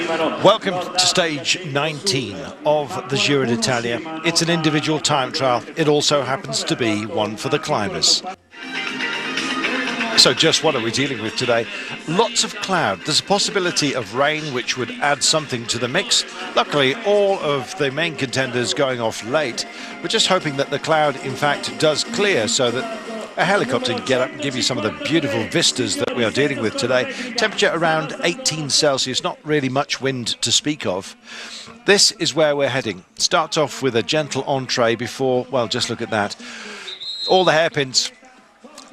Welcome to stage 19 of the Giro d'Italia. It's an individual time trial. It also happens to be one for the climbers. So just what are we dealing with today? Lots of cloud. There's a possibility of rain, which would add something to the mix. Luckily, all of the main contenders going off late. We're just hoping that the cloud, in fact, does clear so that a helicopter can get up and give you some of the beautiful vistas that we are dealing with today. Temperature around 18 Celsius, not really much wind to speak of. This is where we're heading. Starts off with a gentle entree before, well, just look at that. All the hairpins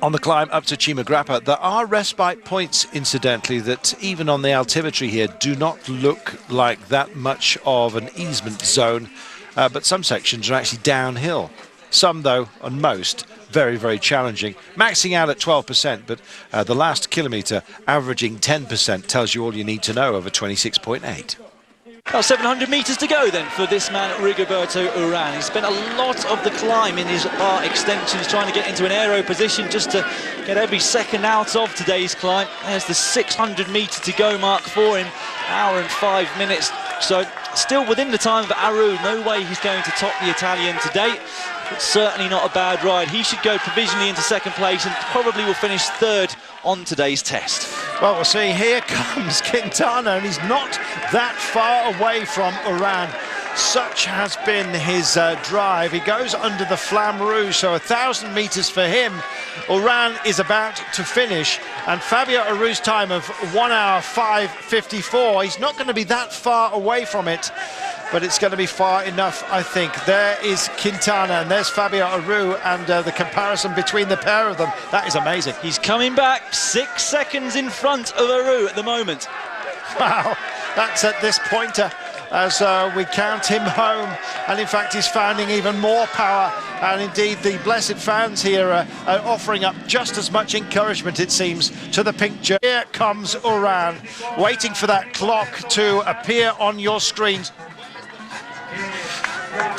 on the climb up to Cima Grappa. There are respite points, incidentally, that even on the altimetry here do not look like that much of an easement zone, but some sections are actually downhill. Some, though, and most, very, very challenging. Maxing out at 12%, but the last kilometre averaging 10% tells you all you need to know over 26.8. Well, 700 metres to go then for this man, Rigoberto Urán. He spent a lot of the climb in his bar extensions trying to get into an aero position just to get every second out of today's climb. There's the 600 metre to go mark for him, hour and 5 minutes. So still within the time of Aru. No way he's going to top the Italian today. It's certainly not a bad ride. He should go provisionally into second place and probably will finish third on today's test. Well, we'll see. Here comes Quintana, and he's not that far away from Urán. Such has been his drive. He goes under the Flamme Rouge, so 1,000 metres for him. Urán is about to finish, and Fabio Aru's time of 1 hour 5:54. He's not going to be that far away from it, but it's going to be far enough, I think. There is Quintana, and there's Fabio Aru, and the comparison between the pair of them, that is amazing. He's coming back 6 seconds in front of Aru at the moment. Wow, that's at this pointer as we count him home, and in fact he's finding even more power, and indeed the blessed fans here are offering up just as much encouragement, it seems, to the pink jersey. Here comes Urán, waiting for that clock to appear on your screens.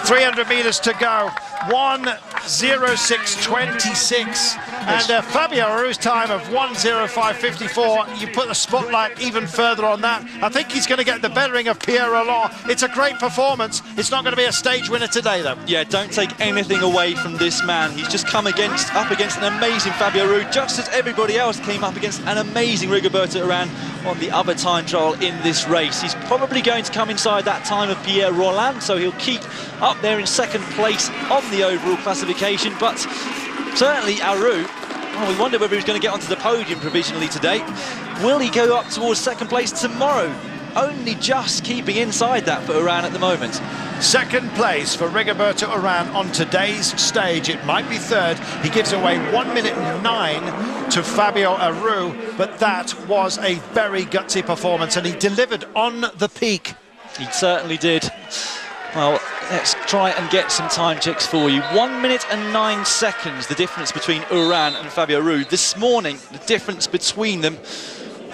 300 metres to go, 1:06.26, and Fabio Aru's time of 1:05.54. You put the spotlight even further on that. I think he's going to get the bettering of Pierre Rolland. It's a great performance. It's not going to be a stage winner today, though. Yeah, don't take anything away from this man. He's just come up against an amazing Fabio Aru, just as everybody else came up against an amazing Rigoberto Urán on the other time trial in this race. He's probably going to come inside that time of Pierre Rolland, so he'll keep up there in second place on the overall classification. But certainly Aru, we wonder whether he's going to get onto the podium provisionally today. Will he go up towards second place tomorrow? Only just keeping inside that for Urán at the moment. Second place for Rigoberto Urán on today's stage. It might be third. He gives away 1 minute and 9 to Fabio Aru, but that was a very gutsy performance, and he delivered on the peak. He certainly did. Well, let's try and get some time checks for you. 1 minute and 9 seconds, the difference between Urán and Fabio Aru. This morning, the difference between them,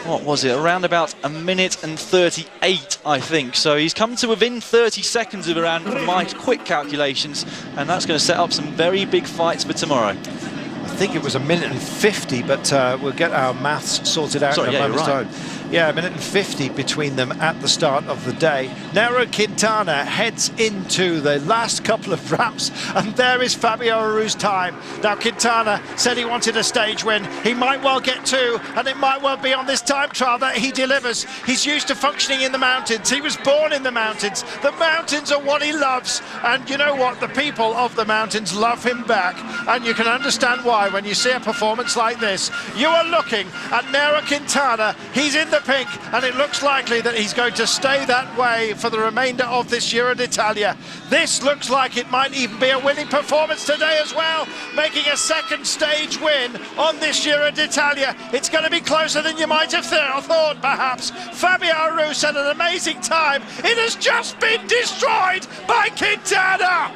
what was it, around about 1 minute and 38, I think. So he's come to within 30 seconds of Urán from my quick calculations, and that's going to set up some very big fights for tomorrow. I think it was 1 minute and 50, but we'll get our maths sorted out in a moment's time. Yeah, 1 minute and 50 between them at the start of the day. Nairo Quintana heads into the last couple of ramps, and there is Fabio Aru's time. Now, Quintana said he wanted a stage win. He might well get two, and it might well be on this time trial that he delivers. He's used to functioning in the mountains. He was born in the mountains. The mountains are what he loves, and you know what? The people of the mountains love him back, and you can understand why when you see a performance like this. You are looking at Nairo Quintana. He's in the pink, and it looks likely that he's going to stay that way for the remainder of this Giro d'Italia. This looks like it might even be a winning performance today as well, making a second stage win on this Giro d'Italia. It's going to be closer than you might have thought, perhaps. Fabio Aru set an amazing time. It has just been destroyed by Quintana.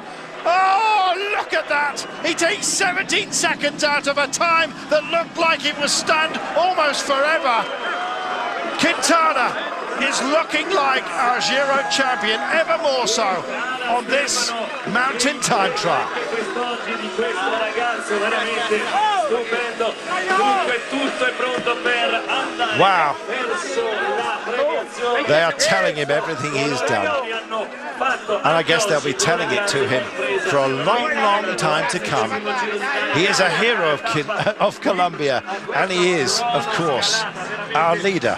Oh, look at that! He takes 17 seconds out of a time that looked like it was stand almost forever. Quintana is looking like our Giro champion, ever more so on this mountain time trial. Wow. They are telling him everything he's done. And I guess they'll be telling it to him for a long, long time to come. He is a hero of Colombia, and he is, of course, our leader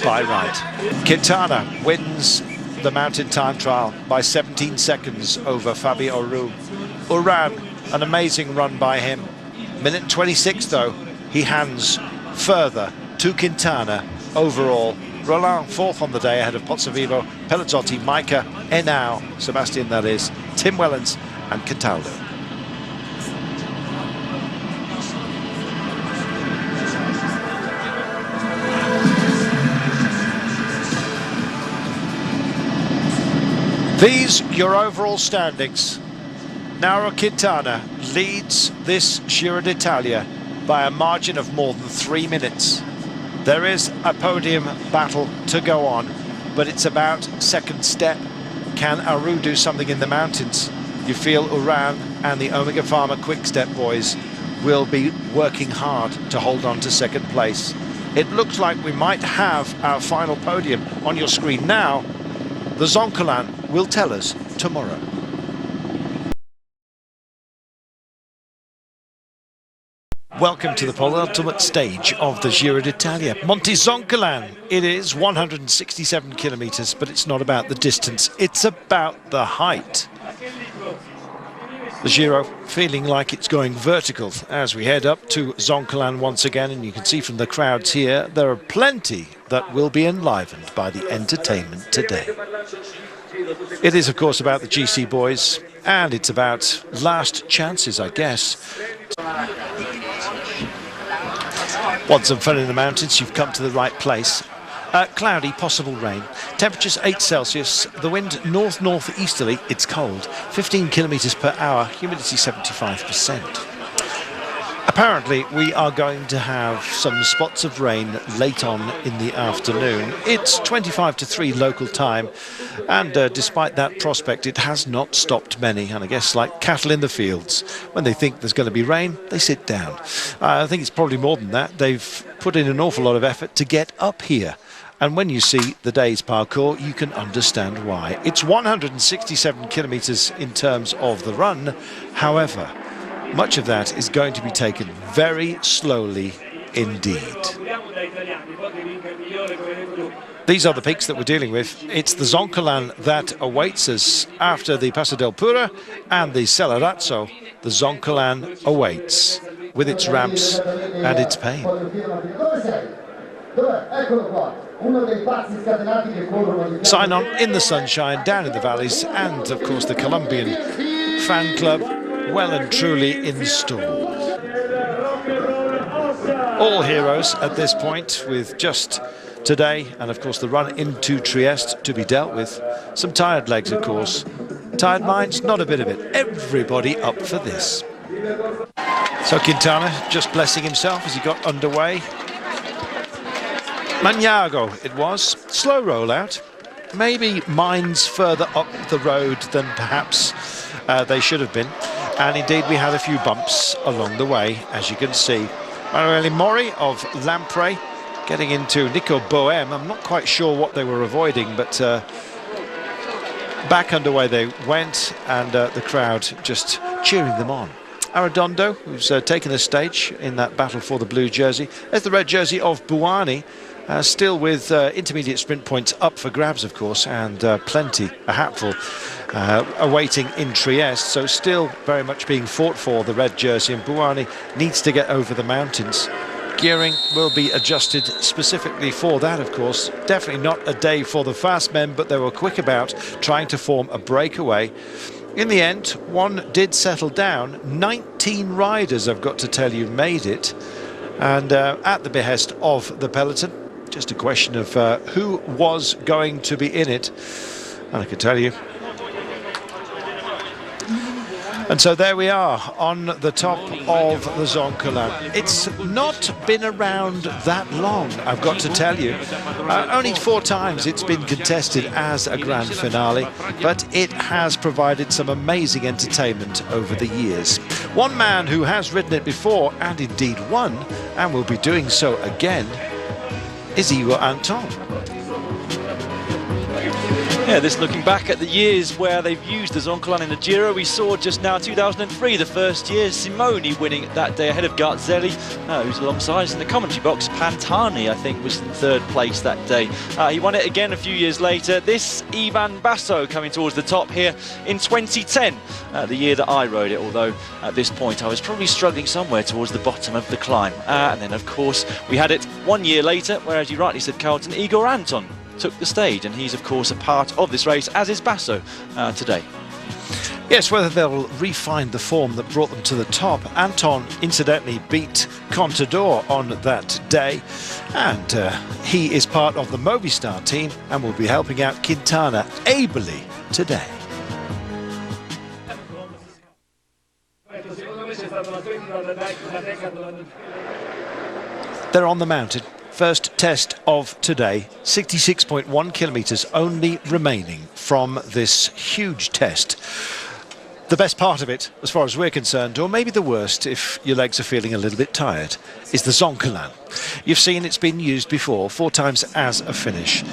by right. Quintana wins the mountain time trial by 17 seconds over Fabio Aru. Uran, an amazing run by him. Minute 26 though, he hands further to Quintana overall. Roland fourth on the day ahead of Pozzovivo, Pelazzotti, Maika, Henao, Sebastian that is, Tim Wellens and Cataldo. These your overall standings. Nairo Quintana leads this Giro d'Italia by a margin of more than 3 minutes. There is a podium battle to go on, but it's about second step. Can Aru do something in the mountains? You feel Uran and the Omega Pharma Quick Step boys will be working hard to hold on to second place. It looks like we might have our final podium on your screen now. The Zoncolan will tell us tomorrow. Welcome to the penultimate stage of the Giro d'Italia. Monte Zoncolan. It is 167 kilometers, but it's not about the distance, it's about the height. The Giro feeling like it's going vertical as we head up to Zoncolan once again, and you can see from the crowds here, there are plenty that will be enlivened by the entertainment today. It is, of course, about the GC boys, and it's about last chances, I guess. Want some fun in the mountains? You've come to the right place. Cloudy, possible rain. Temperatures 8 Celsius. The wind north-northeasterly. It's cold. 15 kilometers per hour. Humidity 75%. Apparently, we are going to have some spots of rain late on in the afternoon. It's 25 to 3 local time, and despite that prospect, it has not stopped many. And I guess like cattle in the fields, when they think there's going to be rain, they sit down. I think it's probably more than that. They've put in an awful lot of effort to get up here. And when you see the day's parcours, you can understand why. It's 167 kilometers in terms of the run. However, much of that is going to be taken very slowly indeed. These are the peaks that we're dealing with. It's the Zoncolan that awaits us after the Passo del Pura and the Celerazzo. The Zoncolan awaits with its ramps and its pain. Sign on in the sunshine, down in the valleys, and of course the Colombian fan club well and truly installed. All heroes at this point, with just today and of course the run into Trieste to be dealt with. Some tired legs, of course. Tired minds, not a bit of it. Everybody up for this. So Quintana just blessing himself as he got underway. Magnago it was. Slow rollout. Maybe minds further up the road than perhaps they should have been. And indeed we had a few bumps along the way, as you can see. Manuel Mori of Lampre getting into Nico Bohem. I'm not quite sure what they were avoiding, but back underway they went, and the crowd just cheering them on. Arredondo, who's taken the stage in that battle for the blue jersey. There's the red jersey of Buani, still with intermediate sprint points up for grabs, of course, and plenty, a hatful, awaiting in Trieste. So still very much being fought for, the red jersey, and Buani needs to get over the mountains. Gearing will be adjusted specifically for that, of course. Definitely not a day for the fast men, but they were quick about trying to form a breakaway. In the end, one did settle down. 19 riders, I've got to tell you, made it. And at the behest of the peloton, just a question of who was going to be in it. And I can tell you. And so there we are on the top of the Zoncolan. It's not been around that long, I've got to tell you. Only 4 times it's been contested as a grand finale, but it has provided some amazing entertainment over the years. One man who has ridden it before and indeed won, and will be doing so again, is Igor Anton. Yeah, this looking back at the years where they've used the Zoncolan in the Giro. We saw just now 2003, the first year, Simoni winning that day ahead of Garzelli, who's alongside us in the commentary box. Pantani, I think, was in third place that day. He won it again a few years later. This Ivan Basso coming towards the top here in 2010, the year that I rode it, although at this point I was probably struggling somewhere towards the bottom of the climb. And then, of course, we had it 1 year later, where, as you rightly said, Carlton, Igor Anton took the stage, and he's of course a part of this race, as is Basso today. Yes, whether they'll refine the form that brought them to the top. Anton incidentally beat Contador on that day, and he is part of the Movistar team and will be helping out Quintana ably today. They're on the mountain. First test of today, 66.1 kilometres only remaining from this huge test. The best part of it, as far as we're concerned, or maybe the worst if your legs are feeling a little bit tired, is the Zoncolan. You've seen it's been used before, 4 times as a finish.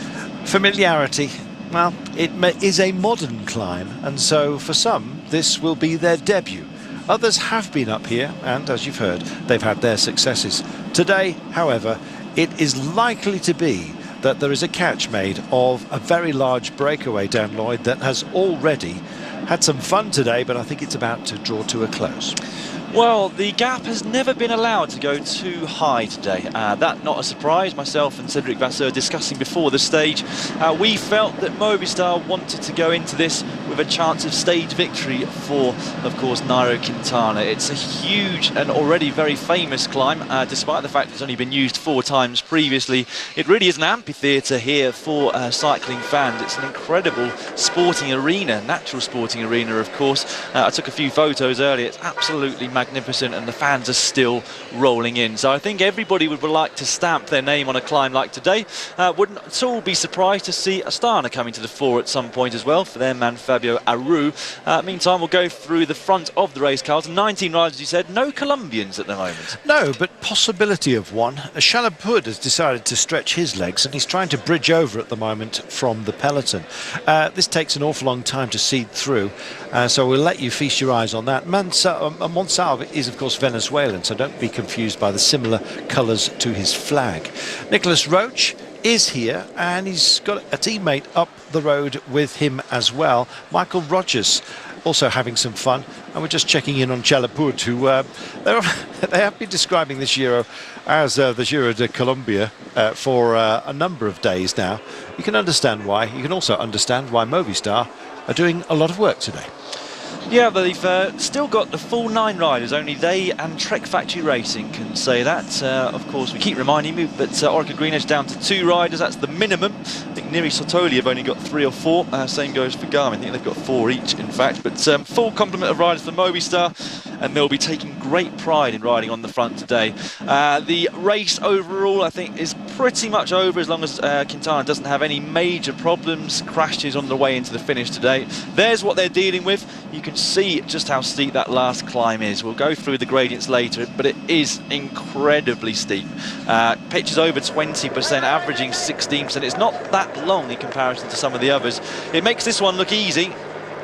Familiarity, well, it is a modern climb, and so for some, this will be their debut. Others have been up here, and as you've heard, they've had their successes. Today, however, it is likely to be that there is a catch made of a very large breakaway down Lloyd that has already had some fun today, but I think it's about to draw to a close. Well, the gap has never been allowed to go too high today. That not a surprise. Myself and Cedric Vasseur discussing before the stage. We felt that Movistar wanted to go into this with a chance of stage victory for, of course, Nairo Quintana. It's a huge and already very famous climb, despite the fact it's only been used 4 times previously. It really is an amphitheatre here for cycling fans. It's an incredible sporting arena, natural sporting arena, of course. I took a few photos earlier. It's absolutely magnificent, and the fans are still rolling in. So I think everybody would like to stamp their name on a climb like today. Wouldn't at all be surprised to see Astana coming to the fore at some point as well for their man Fabio Aru. Meantime, we'll go through the front of the race, Carlton. 19 riders, as you said, no Colombians at the moment. No, but possibility of one. Chalapud has decided to stretch his legs, and he's trying to bridge over at the moment from the peloton. This takes an awful long time to seed through, so we'll let you feast your eyes on that. Monsalve is, of course, Venezuelan, so don't be confused by the similar colours to his flag. Nicholas Roach is here, and he's got a teammate up the road with him as well. Michael Rogers also having some fun, and we're just checking in on Chalapud, who they have been describing this Giro as the Giro de Colombia for a number of days now. You can understand why. You can also understand why Movistar are doing a lot of work today. Yeah, but they've still got the full 9 riders. Only they and Trek Factory Racing can say that. Of course, we keep reminding you, but Orica Greenedge down to 2 riders. That's the minimum. I think Niri Sotoli have only got 3 or 4. Same goes for Garmin. I think they've got 4 each, in fact. But full complement of riders for Movistar, and they'll be taking great pride in riding on the front today. The race overall, I think, is pretty much over as long as Quintana doesn't have any major problems, crashes on the way into the finish today. There's what they're dealing with. You can see just how steep that last climb is. We'll go through the gradients later, but it is incredibly steep. Pitch is over 20%, averaging 16%. It's not that long in comparison to some of the others. It makes this one look easy,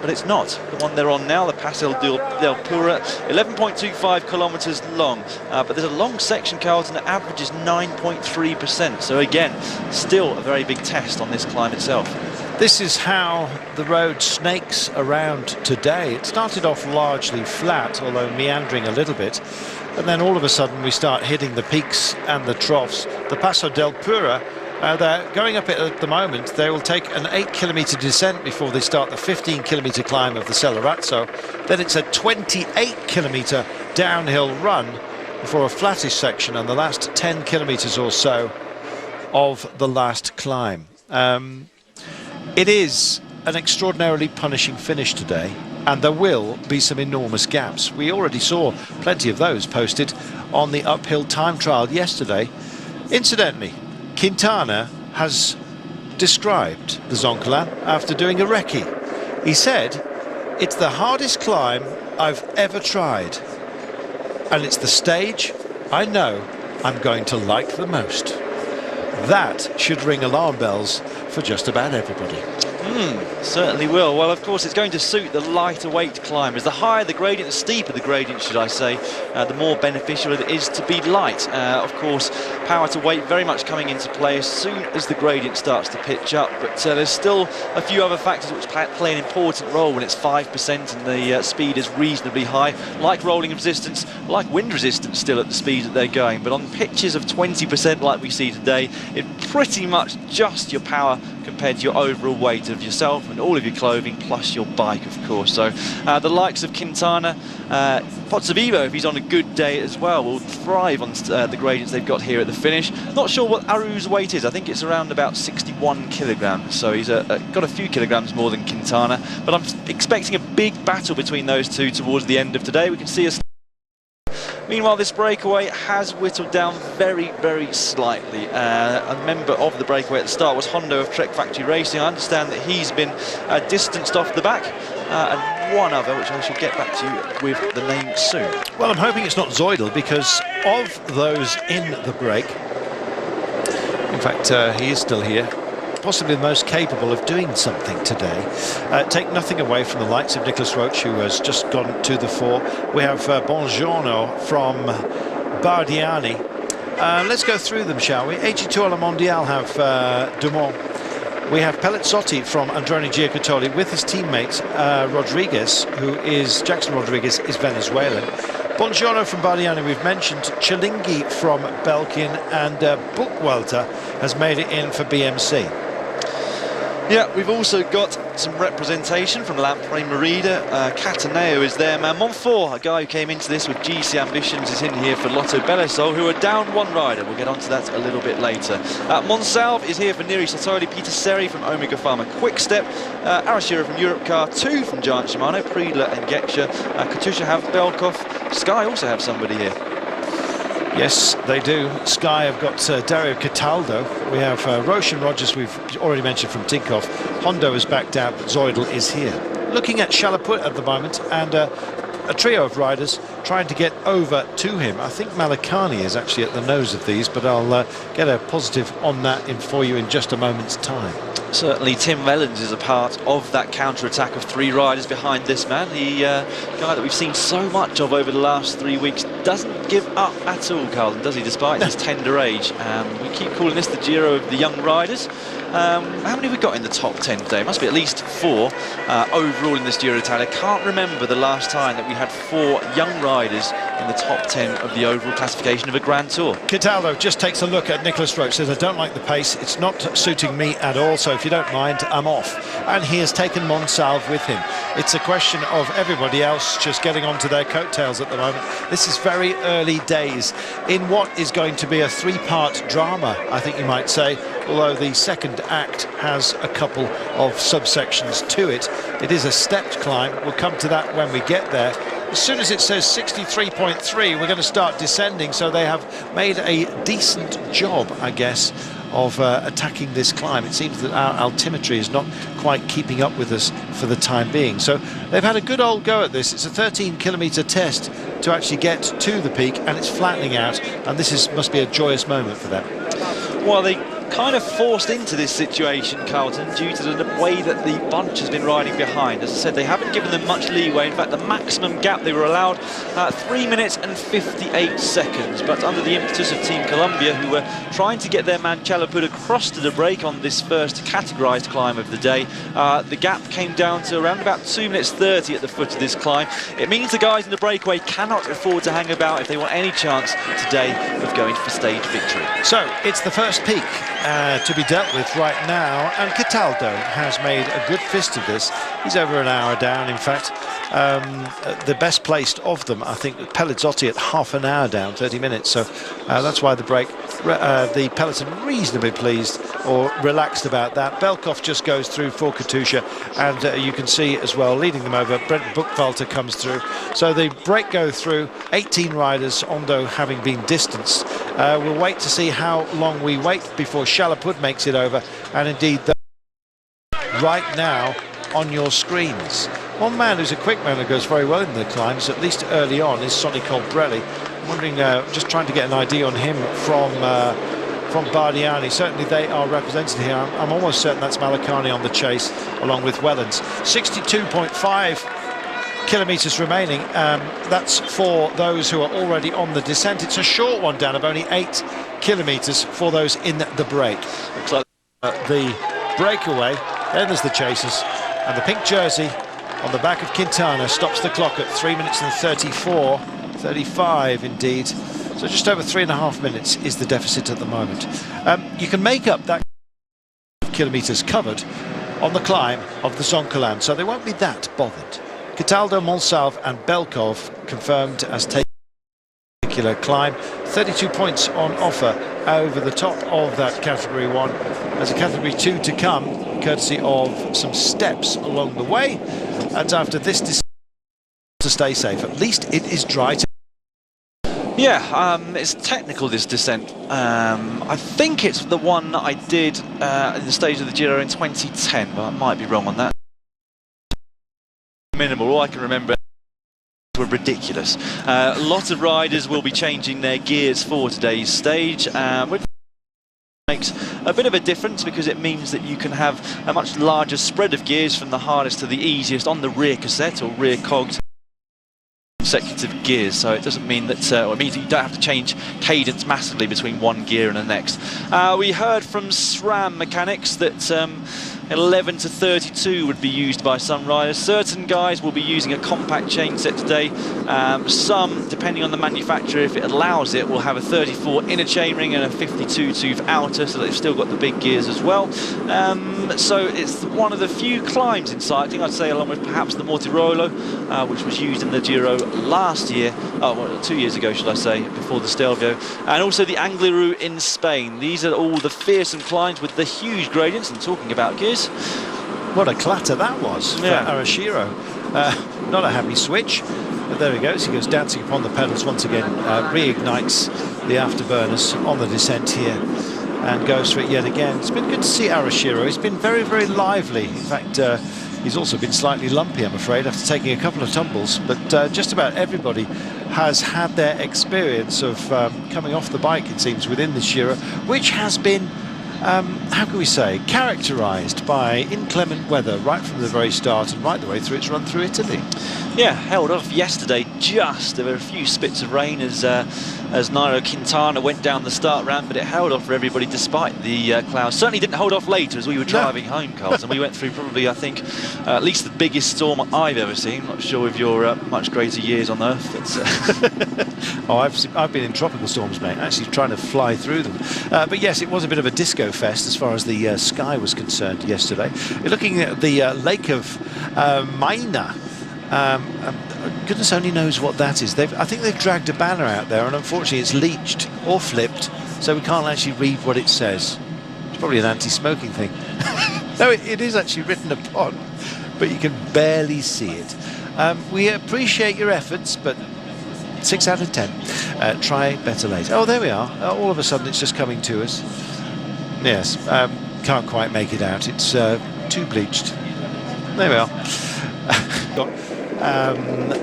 but it's not. The one they're on now, the Paso del Pura, 11.25 kilometres long. But there's a long section, Carlton, that averages 9.3%. So again, still a very big test on this climb itself. This is how the road snakes around today. It started off largely flat, although meandering a little bit, and then all of a sudden we start hitting the peaks and the troughs. The Paso del Pura, they're going up it at the moment. They will take an 8-kilometre descent before they start the 15-kilometre climb of the Celerazzo. Then it's a 28-kilometre downhill run before a flattish section and the last 10 kilometres or so of the last climb. It is an extraordinarily punishing finish today, and there will be some enormous gaps. We already saw plenty of those posted on the uphill time trial yesterday. Incidentally, Quintana has described the Zoncolan after doing a recce. He said, "It's the hardest climb I've ever tried, and it's the stage I know I'm going to like the most." That should ring alarm bells for just about everybody. Certainly will. Well, of course, it's going to suit the lighter weight climbers. The higher the gradient, the steeper the gradient, should I say, the more beneficial it is to be light. Of course, power to weight very much coming into play as soon as the gradient starts to pitch up. But there's still a few other factors which play an important role when it's 5% and the speed is reasonably high, like rolling resistance, like wind resistance still at the speed that they're going. But on pitches of 20% like we see today, it's pretty much just your power compared to your overall weight of yourself and all of your clothing plus your bike, of course. So the likes of Quintana, Pozzovivo, if he's on a good day as well, will thrive on the gradients they've got here at the finish. Not sure what Aru's weight is. I think it's around about 61 kilograms, so he's got a few kilograms more than Quintana, but I'm expecting a big battle between those two towards the end of today. We can see us. Meanwhile, this breakaway has whittled down very, very slightly. A member of the breakaway at the start was Hondo of Trek Factory Racing. I understand that he's been distanced off the back. And one other, which I shall get back to you with the name soon. Well, I'm hoping it's not Zoidel, because of those in the break, in fact, he is still here, possibly the most capable of doing something today. Take nothing away from the likes of Nicholas Roach, who has just gone to the fore. We have Bongiorno from Bardiani. Let's go through them, shall we? AG2 alla Mondiale have Dumont. We have Pelizzotti from Androni Giocattoli with his teammate Rodriguez, who is Jackson Rodriguez, is Venezuelan. Bongiorno from Bardiani we've mentioned, Chilinghi from Belkin, and Buchwalter has made it in for BMC. Yeah, we've also got some representation from Lampre Merida. Cataneo is there. Montfort, a guy who came into this with GC ambitions, is in here for Lotto Belisol, who are down one rider. We'll get onto that a little bit later. Monsalve is here for Neri Sartori. Peter Seri from Omega Pharma Quickstep. Arashira from Europe Car, 2 from Giant Shimano. Priedler and Geksha. Katusha have Belkov. Sky also have somebody here. Yes, they do. Sky have got Dario Cataldo. We have Roche and Rogers, we've already mentioned, from Tinkoff. Hondo is backed out, but Zoidel is here. Looking at Chalaput at the moment, and a trio of riders trying to get over to him. I think Malakani is actually at the nose of these, but I'll get a positive on that for you in just a moment's time. Certainly Tim Mellons is a part of that counter-attack of 3 riders behind this man. The guy that we've seen so much of over the last 3 weeks doesn't give up at all, Carlton, does he, despite his tender age? We keep calling this the Giro of the young riders. How many have we got in the top 10 today? Must be at least 4 overall in this Giro d'Italia. Can't remember the last time that we had 4 young riders in the top 10 of the overall classification of a Grand Tour. Cataldo just takes a look at Nicholas Roach, says, I don't like the pace, it's not suiting me at all, so if you don't mind, I'm off. And he has taken Monsalve with him. It's a question of everybody else just getting onto their coattails at the moment. This is very early days in what is going to be a 3-part drama, I think you might say, although the second act has a couple of subsections to it. It is a stepped climb. We'll come to that when we get there. As soon as it says 63.3, we're going to start descending, so they have made a decent job, I guess, of attacking this climb. It seems that our altimetry is not quite keeping up with us for the time being. So they've had a good old go at this. It's a 13-kilometre test to actually get to the peak, and it's flattening out, and this must be a joyous moment for them. Well, they kind of forced into this situation, Carlton, due to the way that the bunch has been riding behind. As I said, they haven't given them much leeway. In fact, the maximum gap they were allowed, 3 minutes and 58 seconds. But under the impetus of Team Columbia, who were trying to get their man Chalaput across to the break on this first categorised climb of the day, the gap came down to around about 2 minutes 30 at the foot of this climb. It means the guys in the breakaway cannot afford to hang about if they want any chance today of going for stage victory. So it's the first peak to be dealt with right now, and Cataldo has made a good fist of this. He's over an hour down, in fact. The best placed of them, I think, Pelizzotti at half an hour down, 30 minutes, so that's why the break, the peloton reasonably pleased or relaxed about that. Belkov just goes through for Katusha, and you can see as well, leading them over, Brent Buchwalter comes through. So the break go through, 18 riders, Ondo having been distanced. We'll wait to see how long we wait before Chalaput makes it over, and indeed right now on your screens. One man who's a quick man who goes very well in the climbs, at least early on, is Sonny Colbrelli. I'm wondering, just trying to get an idea on him from from Bardiani. Certainly they are represented here. I'm almost certain that's Malakani on the chase, along with Wellens. 62.5 kilometres remaining. That's for those who are already on the descent. It's a short one, Dan, of only 8 kilometres for those in the break. Looks like the breakaway. Then there's the chasers, and the pink jersey on the back of Quintana stops the clock at 3 minutes and 35 indeed. So just over 3.5 minutes is the deficit at the moment. You can make up that kilometres covered on the climb of the Zoncolan, so they won't be that bothered. Cataldo, Monsalve and Belkov confirmed as taking a particular climb. 32 points on offer over the top of that Category 1. There's a Category 2 to come, courtesy of some steps along the way. And after this descent, to stay safe, at least it is dry. Yeah, it's technical, this descent. I think it's the one that I did in the stage of the Giro in 2010, but I might be wrong on that. Minimal, all I can remember were ridiculous. Lots of riders will be changing their gears for today's stage, which makes a bit of a difference because it means that you can have a much larger spread of gears from the hardest to the easiest on the rear cassette or rear cogs consecutive gears, so it doesn't mean that it means that you don't have to change cadence massively between one gear and the next. We heard from SRAM mechanics that 11 to 32 would be used by some riders. Certain guys will be using a compact chain set today. Some, depending on the manufacturer, if it allows it, will have a 34 inner chainring and a 52 tooth outer, so they've still got the big gears as well. So it's one of the few climbs in cycling, I'd say, along with perhaps the Mortirolo, which was used in the Giro last year, well, 2 years ago should I say, before the Stelvio, and also the Angliru in Spain. These are all the fearsome climbs with the huge gradients, and talking about gears, what a clatter that was for Arashiro. Not a happy switch, but there he goes. He goes dancing upon the pedals once again, reignites the afterburners on the descent here and goes for it yet again. It's been good to see Arashiro. He's been very, very lively. In fact, he's also been slightly lumpy, I'm afraid, after taking a couple of tumbles, but just about everybody has had their experience of coming off the bike, it seems, within this Giro, which has been how can we say, characterised by inclement weather right from the very start and right the way through its run through Italy. Yeah, held off yesterday just. There were a few spits of rain as Nairo Quintana went down the start ramp, but it held off for everybody despite the clouds. Certainly didn't hold off later as we were driving home, Carls, and we went through probably, I think, at least the biggest storm I've ever seen. Not sure if your much greater years on Earth. Oh, I've been in tropical storms, mate, actually trying to fly through them. But yes, it was a bit of a disco fest as far as the sky was concerned yesterday. You're looking at the Lake of Maina. Goodness only knows what that is. I think they've dragged a banner out there, and unfortunately it's leached or flipped, so we can't actually read what it says. It's probably an anti-smoking thing. No, it is actually written upon, but you can barely see it. We appreciate your efforts, but 6 out of 10. Try better later. Oh, there we are. All of a sudden it's just coming to us. Yes, can't quite make it out. It's too bleached. There we are. Got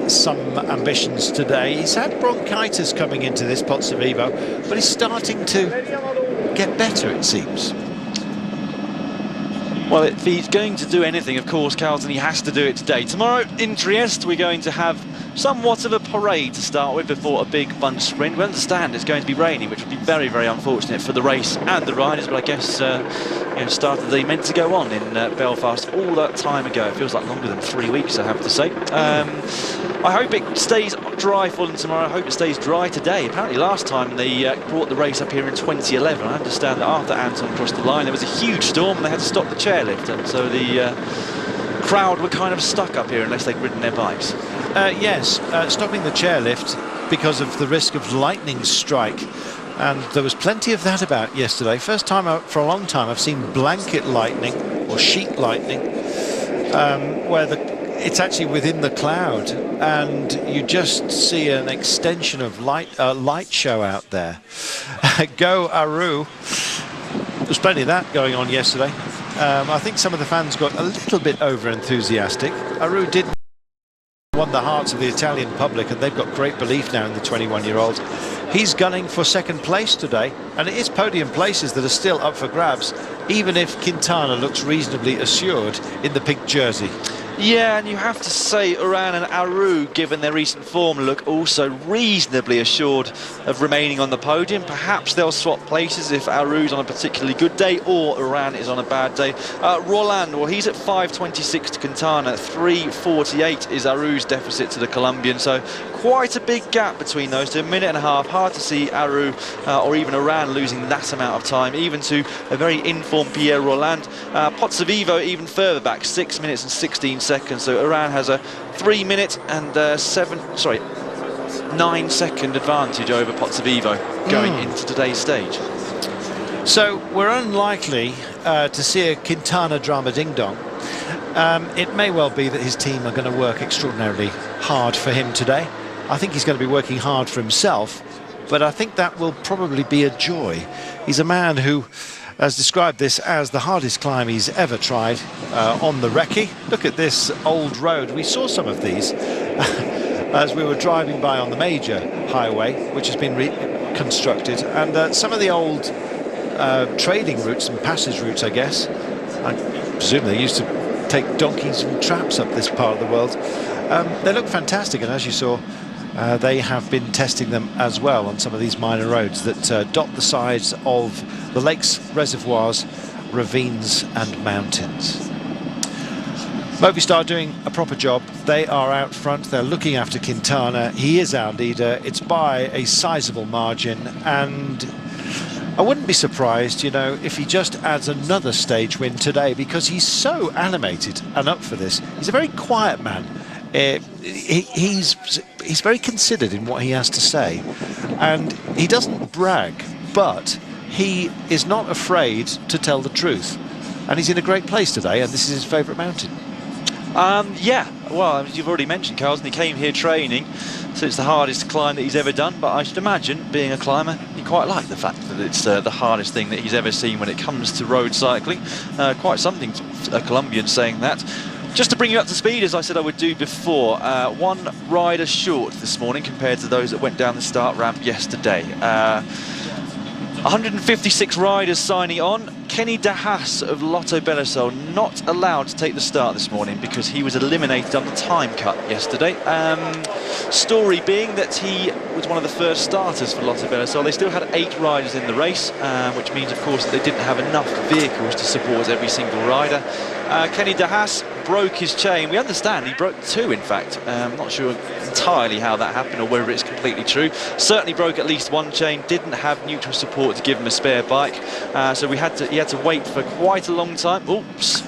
some ambitions today. He's had bronchitis coming into this Pozzovivo, but he's starting to get better, it seems. Well, if he's going to do anything, of course, Carlton, he has to do it today. Tomorrow in Trieste, we're going to have somewhat of a parade to start with before a big bunch sprint. We understand it's going to be raining, which would be very, very unfortunate for the race and the riders, but I guess started they meant to go on in Belfast all that time ago. It feels like longer than 3 weeks, I have to say. I hope it stays dry for them tomorrow. I hope it stays dry today. Apparently last time they brought the race up here in 2011. I understand that after Anton crossed the line, there was a huge storm and they had to stop the chairlift, and so the crowd were kind of stuck up here unless they'd ridden their bikes. Yes, stopping the chairlift because of the risk of lightning strike, and there was plenty of that about yesterday. First time for a long time I've seen blanket lightning or sheet lightning, where it's actually within the cloud and you just see an extension of light show out there. Go Aru. There's plenty of that going on yesterday. I think some of the fans got a little bit over enthusiastic. Aru did won the hearts of the Italian public, and they've got great belief now in the 21-year-old. He's gunning for second place today, and it is podium places that are still up for grabs, even if Quintana looks reasonably assured in the pink jersey. Yeah, and you have to say Uran and Aru, given their recent form, look also reasonably assured of remaining on the podium. Perhaps they'll swap places if Aru's on a particularly good day or Uran is on a bad day. Roland, well, he's at 5.26 to Quintana, 3.48 is Aru's deficit to the Colombian, so quite a big gap between those two, a minute and a half. Hard to see Aru or even Uran losing that amount of time, even to a very informed Pierre Roland. Pozzovivo even further back, 6 minutes and 16 seconds, so Uran has a 3 minute and 9 second advantage over Pozzovivo going into today's stage. So we're unlikely to see a Quintana drama ding-dong. It may well be that his team are going to work extraordinarily hard for him today. I think he's going to be working hard for himself, but I think that will probably be a joy. He's a man who has described this as the hardest climb he's ever tried on the recce. Look at this old road. We saw some of these as we were driving by on the major highway, which has been reconstructed, and some of the old trading routes and passage routes, I guess. I presume they used to take donkeys and traps up this part of the world. They look fantastic, and as you saw, they have been testing them as well on some of these minor roads that dot the sides of the lakes, reservoirs, ravines and mountains. Movistar doing a proper job. They are out front, they're looking after Quintana. He is our leader, it's by a sizable margin, and I wouldn't be surprised, you know, if he just adds another stage win today, because he's so animated and up for this. He's a very quiet man. He's very considered in what he has to say, and he doesn't brag, but he is not afraid to tell the truth, and he's in a great place today, and this is his favourite mountain. Yeah, well, as you've already mentioned, Carlson, he came here training, so it's the hardest climb that he's ever done, but I should imagine, being a climber, he quite liked the fact that it's the hardest thing that he's ever seen when it comes to road cycling. Quite something, a Colombian saying that. Just to bring you up to speed, as I said I would do before, one rider short this morning compared to those that went down the start ramp yesterday. 156 riders signing on. Kenny Dahas of Lotto Belisol not allowed to take the start this morning because he was eliminated on the time cut yesterday. Story being that he was one of the first starters for Lotto Belisol. They still had 8 riders in the race, which means, of course, that they didn't have enough vehicles to support every single rider. Kenny Dahas broke his chain. We understand he broke 2, in fact. I'm not sure entirely how that happened or whether it's completely true. Certainly broke at least 1 chain, didn't have neutral support to give him a spare bike. So he had to wait for quite a long time. Oops.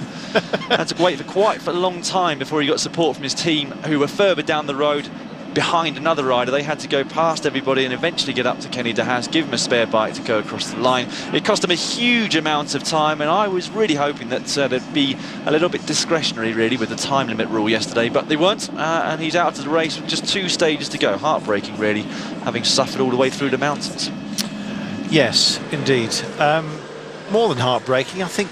Had to wait for quite a long time before he got support from his team, who were further down the road behind another rider. They had to go past everybody and eventually get up to Kenny Dahas, give him a spare bike to go across the line. It cost him a huge amount of time, and I was really hoping that there'd be a little bit discretionary really with the time limit rule yesterday, but they weren't, and he's out of the race with just 2 stages to go. Heartbreaking really, having suffered all the way through the mountains. Yes, indeed. More than heartbreaking, I think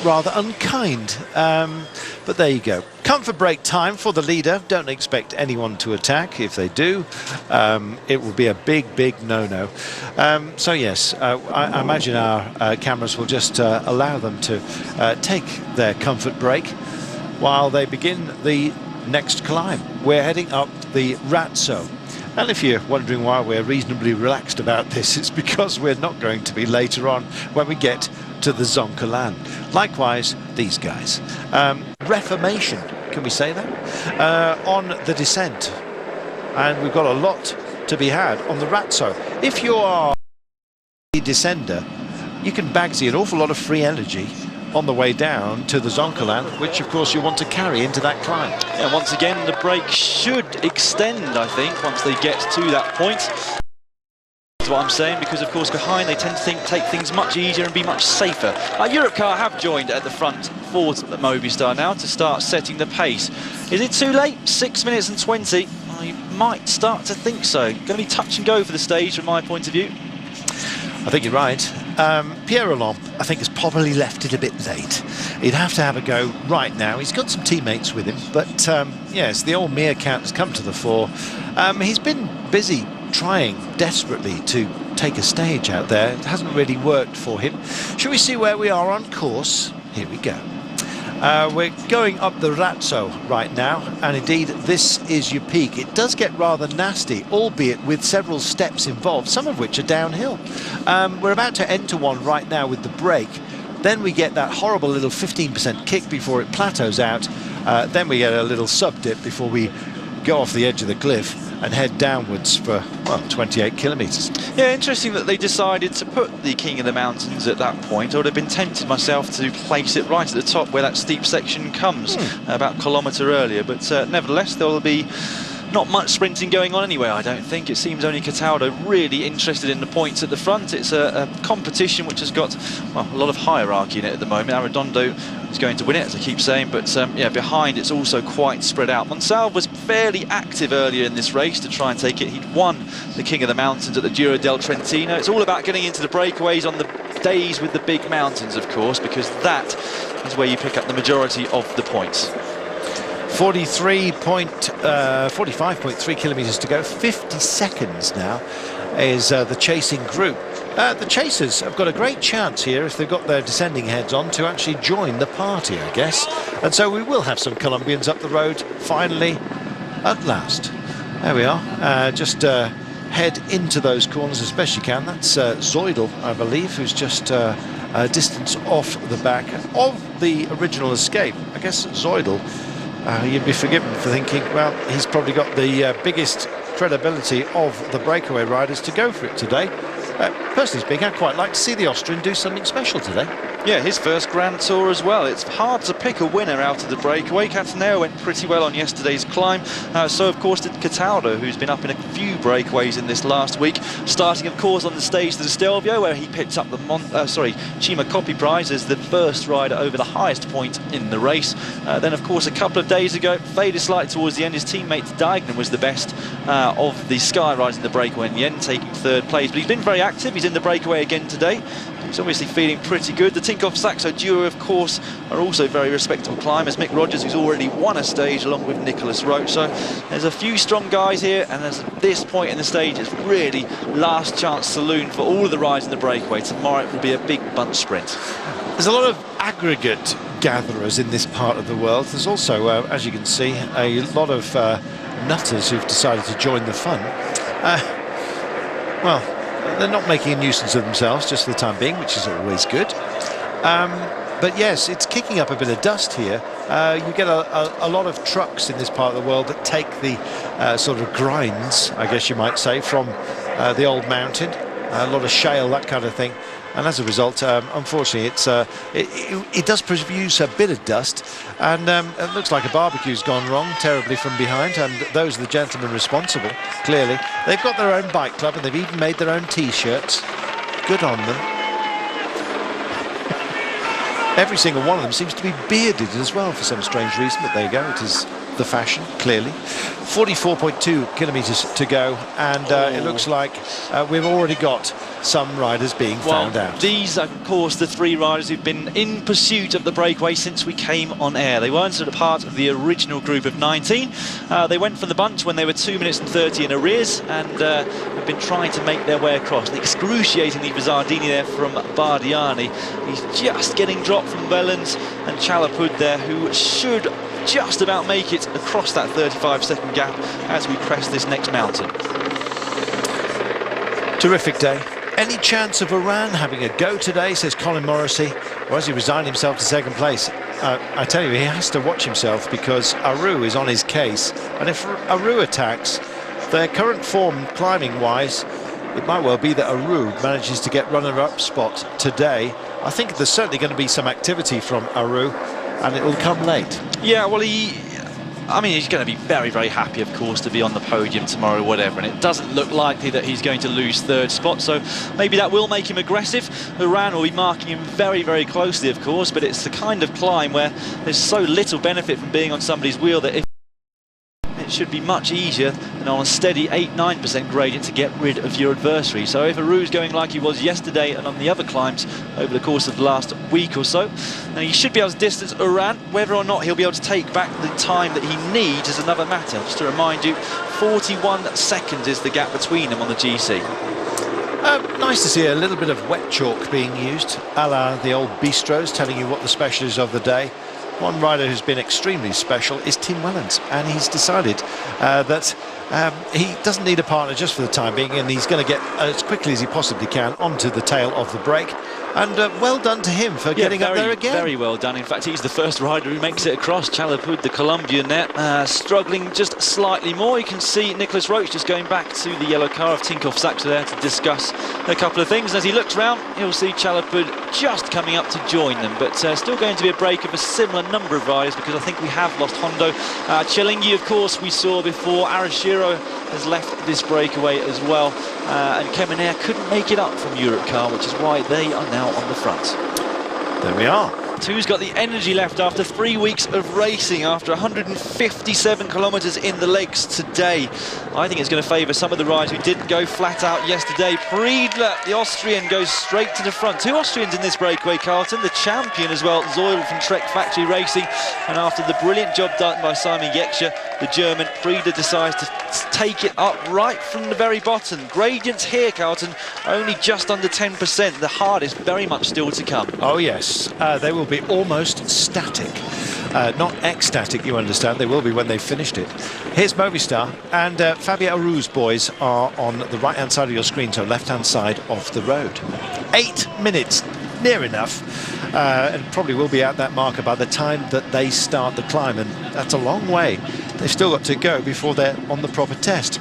rather unkind, but there you go. Comfort break time for the leader. Don't expect anyone to attack. If they do, it will be a big no-no. So yes, I imagine our cameras will just allow them to take their comfort break while they begin the next climb. We're heading up the Ratso. And if you're wondering why we're reasonably relaxed about this, it's because we're not going to be later on when we get to the Zoncolan. Likewise, these guys. Reformation, can we say that? On the descent. And we've got a lot to be had on the Ratso. If you are a descender, you can bagsy an awful lot of free energy on the way down to the Zoncolan, which of course you want to carry into that climb. And once again, the break should extend, I think, once they get to that point. That's what I'm saying, because of course behind they tend to take things much easier and be much safer. Europcar have joined at the front for Movistar now to start setting the pace. Is it too late? 6 minutes and 20. I might start to think so. Going to be touch and go for the stage from my point of view. I think you're right. Pierre Roland, I think, has probably left it a bit late. He'd have to have a go right now. He's got some teammates with him, but yes, the old meerkat has come to the fore. He's been busy trying desperately to take a stage out there. It hasn't really worked for him. Shall we see where we are on course? Here we go. We're going up the Razzo right now, and indeed this is your peak. It does get rather nasty, albeit with several steps involved, some of which are downhill. We're about to enter one right now with the break. Then we get that horrible little 15% kick before it plateaus out. Then we get a little sub dip before we go off the edge of the cliff and head downwards for, well, 28 kilometres. Yeah, interesting that they decided to put the King of the Mountains at that point. I would have been tempted myself to place it right at the top where that steep section comes, about a kilometre earlier, but nevertheless there will be not much sprinting going on anyway, I don't think. It seems only Cataldo really interested in the points at the front. It's a competition which has got, well, a lot of hierarchy in it at the moment. Arredondo is going to win it, as I keep saying, but yeah, behind it's also quite spread out. Monsalve was fairly active earlier in this race to try and take it. He'd won the King of the Mountains at the Giro del Trentino. It's all about getting into the breakaways on the days with the big mountains, of course, because that is where you pick up the majority of the points. 45.3 kilometres to go, 50 seconds now is the chasing group. The chasers have got a great chance here, if they've got their descending heads on, to actually join the party, I guess. And so we will have some Colombians up the road finally at last. There we are. Just head into those corners as best you can. That's Zoidel, I believe, who's just a distance off the back of the original escape. I guess Zoidel, you'd be forgiven for thinking, well, he's probably got the biggest credibility of the breakaway riders to go for it today. Personally speaking, I'd quite like to see the Austrian do something special today. Yeah, his first Grand Tour as well. It's hard to pick a winner out of the breakaway. Cataneo went pretty well on yesterday's climb. So, of course, did Cataldo, who's been up in a few breakaways in this last week. Starting, of course, on the stage to the Stelvio, where he picked up the Cima Coppi Prize as the first rider over the highest point in the race. Then, of course, a couple of days ago, faded slightly towards the end. His teammate Daignan was the best of the Sky riders in the breakaway in the end, taking third place. But he's been very active. He's in the breakaway again today. He's obviously feeling pretty good. The Tinkoff-Saxo duo, of course, are also very respectable climbers. Mick Rogers, who's already won a stage, along with Nicholas Roche. So there's a few strong guys here, and at this point in the stage, it's really last chance saloon for all of the rides in the breakaway. Tomorrow it will be a big bunch sprint. There's a lot of aggregate gatherers in this part of the world. There's also, as you can see, a lot of nutters who've decided to join the fun. Well, they're not making a nuisance of themselves just for the time being, which is always good. But yes, it's kicking up a bit of dust here. You get a lot of trucks in this part of the world that take the sort of grinds, I guess you might say, from the old mountain. A lot of shale, that kind of thing. And as a result, unfortunately, it does produce a bit of dust, and it looks like a barbecue's gone wrong terribly from behind, and those are the gentlemen responsible, clearly. They've got their own bike club, and they've even made their own T-shirts. Good on them. Every single one of them seems to be bearded as well for some strange reason, but there you go, it is the fashion, clearly. 44.2 kilometres to go, and it looks like we've already got some riders being found out. These are, of course, the three riders who've been in pursuit of the breakaway since we came on air. They weren't sort of part of the original group of 19. They went from the bunch when they were 2 minutes and 30 in arrears, and have been trying to make their way across. Excruciatingly Bizzardini there from Bardiani. He's just getting dropped from Wellens and Chalapud there, who should just about make it across that 35-second gap as we press this next mountain. Terrific day. Any chance of Iran having a go today, says Colin Morrissey, or has he resigned himself to second place? I tell you, he has to watch himself, because Aru is on his case, and if Aru attacks, their current form climbing-wise, it might well be that Aru manages to get runner-up spot today. I think there's certainly going to be some activity from Aru, and it will come late. Yeah, well, he's going to be very, very happy, of course, to be on the podium tomorrow, whatever, and it doesn't look likely that he's going to lose third spot, so maybe that will make him aggressive. Iran will be marking him very, very closely, of course, but it's the kind of climb where there's so little benefit from being on somebody's wheel that if it should be much easier than on a steady 8-9% gradient to get rid of your adversary. So if Aru's going like he was yesterday and on the other climbs over the course of the last week or so, then he should be able to distance Uran. Whether or not he'll be able to take back the time that he needs is another matter. Just to remind you, 41 seconds is the gap between them on the GC. Nice to see a little bit of wet chalk being used, a la the old bistros, telling you what the special is of the day. One rider who's been extremely special is Tim Wellens, and he's decided that he doesn't need a partner just for the time being, and he's going to get as quickly as he possibly can onto the tail of the break. And well done to him for getting up there again. Very well done. In fact, he's the first rider who makes it across Chalapud, the Colombian there, struggling just slightly more. You can see Nicholas Roach just going back to the yellow car of Tinkoff Saxo there to discuss a couple of things. And as he looks round, he'll see Chalapud just coming up to join them. But still going to be a break of a similar number of riders, because I think we have lost Hondo. Chilingi, of course, we saw before. Arashiro has left this breakaway as well. And Kemenea couldn't make it up from Europe car, which is why they are now on the front. There we are. Two's got the energy left after 3 weeks of racing, after 157 kilometres in the legs today. I think it's going to favour some of the riders who didn't go flat out yesterday. Priedler, the Austrian, goes straight to the front. Two Austrians in this breakaway, Carlton. The champion as well, Zoil from Trek Factory Racing. And after the brilliant job done by Simon Yekscher, the German, Priedler decides to take it up right from the very bottom. Gradients here, Carlton, only just under 10%. The hardest very much still to come. Oh yes, they will be almost static. Not ecstatic, you understand. They will be when they've finished it. Here's Movistar, and Fabio Aru's boys are on the right-hand side of your screen, so left-hand side of the road. 8 minutes, near enough, and probably will be at that marker by the time that they start the climb, and that's a long way. They've still got to go before they're on the proper test.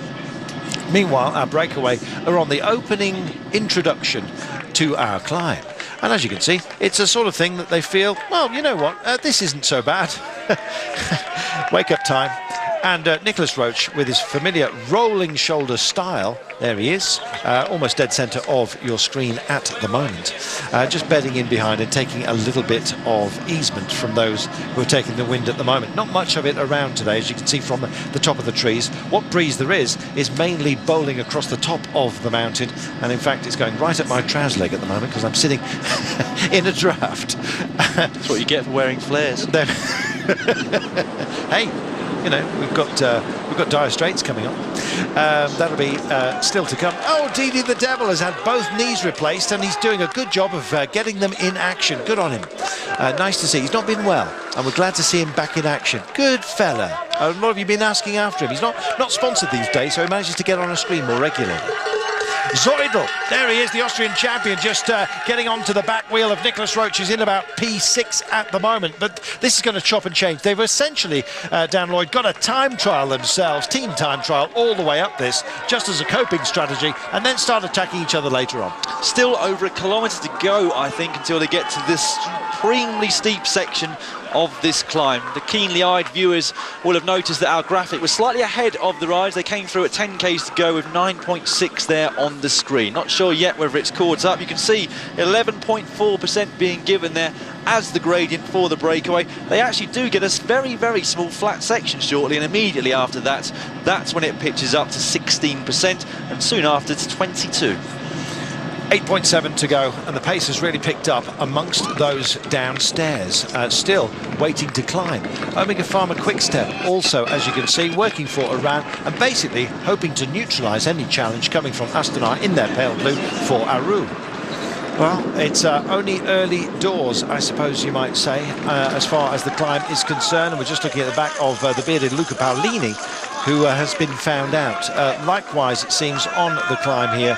Meanwhile, our breakaway are on the opening introduction to our climb. And as you can see, it's a sort of thing that they feel, well, you know what, this isn't so bad. Wake up time. And Nicholas Roach, with his familiar rolling shoulder style, there he is, almost dead centre of your screen at the moment. Just bedding in behind and taking a little bit of easement from those who are taking the wind at the moment. Not much of it around today, as you can see from the top of the trees. What breeze there is mainly bowling across the top of the mountain, and in fact it's going right at my trouser leg at the moment because I'm sitting in a draft. That's what you get for wearing flares. Hey, you know, we've got Dire Straits coming on. That'll be still to come. Oh, Didi the Devil has had both knees replaced, and he's doing a good job of getting them in action. Good on him. Nice to see. He's not been well, and we're glad to see him back in action. Good fella. A lot of you have been asking after him. He's not sponsored these days, so he manages to get on a screen more regularly. Zoidl, there he is, the Austrian champion, just getting onto the back wheel of Nicholas Roach, who's in about P6 at the moment. But this is going to chop and change. They've essentially, Dan Lloyd, got a time trial themselves, team time trial, all the way up this, just as a coping strategy, and then start attacking each other later on. Still over 1 kilometre to go, I think, until they get to this supremely steep section of this climb. The keenly eyed viewers will have noticed that our graphic was slightly ahead of the riders. They came through at 10 k's to go with 9.6 there on the screen. Not sure yet whether it's caught up. You can see 11.4% being given there as the gradient for the breakaway. They actually do get a very, very small flat section shortly, and immediately after that, that's when it pitches up to 16%, and soon after to 22. 8.7 to go, and the pace has really picked up amongst those downstairs, still waiting to climb. Omega Pharma Quickstep also, as you can see, working for Iran and basically hoping to neutralise any challenge coming from Astana in their pale blue for Aru. Well, it's only early doors, I suppose you might say, as far as the climb is concerned, and we're just looking at the back of the bearded Luca Paolini, who has been found out. Likewise, it seems, on the climb here,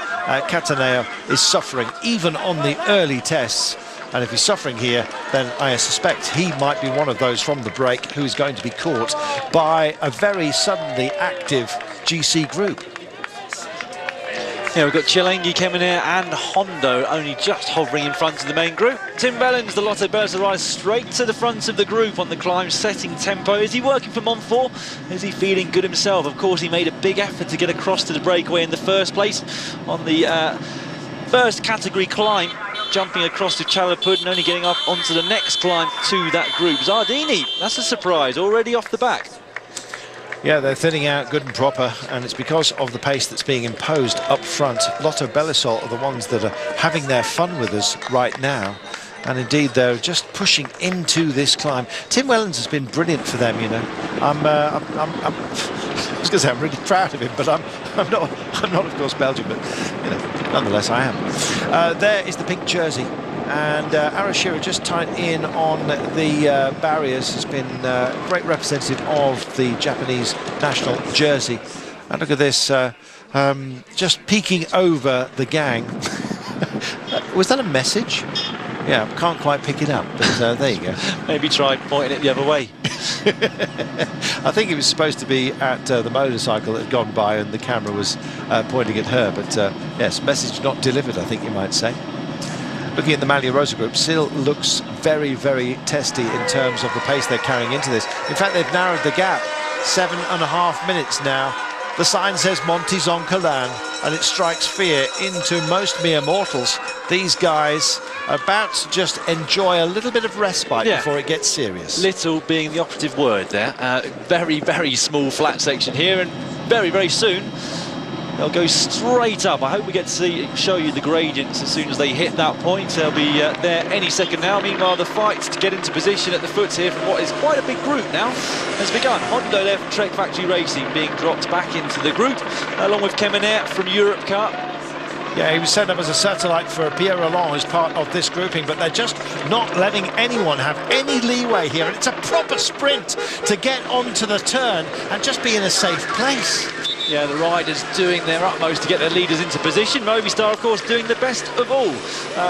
Cataneo is suffering, even on the early tests. And if he's suffering here, then I suspect he might be one of those from the break who is going to be caught by a very suddenly active GC group. Yeah, we've got Chilengi, Kemenea and Hondo only just hovering in front of the main group. Tim Bellens, the Lotto Bersa rides straight to the front of the group on the climb, setting tempo. Is he working for Montfort? Is he feeling good himself? Of course, he made a big effort to get across to the breakaway in the first place on the first category climb, jumping across to Chalapud and only getting up onto the next climb to that group. Zardini, that's a surprise, already off the back. Yeah, they're thinning out good and proper, and it's because of the pace that's being imposed up front. Lotto Belisol are the ones that are having their fun with us right now. And indeed, they're just pushing into this climb. Tim Wellens has been brilliant for them, you know. I was going to say I'm really proud of him, but I'm not, of course, Belgian, but you know, nonetheless, I am. There is the pink jersey, and Arashiro just tied in on the barriers. Has been a great representative of the Japanese national jersey. And look at this, just peeking over the gang. Was that a message? Yeah, can't quite pick it up, but there you go. Maybe try pointing it the other way. I think it was supposed to be at the motorcycle that had gone by and the camera was pointing at her, but yes, message not delivered, I think you might say. Looking at the Maglia Rosa group, still looks very, very testy in terms of the pace they're carrying into this. In fact, they've narrowed the gap, 7.5 minutes now. The sign says Monty's on Calan, and it strikes fear into most mere mortals. These guys are about to just enjoy a little bit of respite before it gets serious. Little being the operative word there. Very, very small flat section here, and very, very soon they'll go straight up. I hope we get to show you the gradients as soon as they hit that point. They'll be there any second now. Meanwhile, the fight to get into position at the foot here from what is quite a big group now has begun. Hondo there from Trek Factory Racing being dropped back into the group, along with Kemener from Europe Car. Yeah, he was set up as a satellite for Pierre Roland as part of this grouping, but they're just not letting anyone have any leeway here. And it's a proper sprint to get onto the turn and just be in a safe place. Yeah, the riders doing their utmost to get their leaders into position. Movistar, of course, doing the best of all.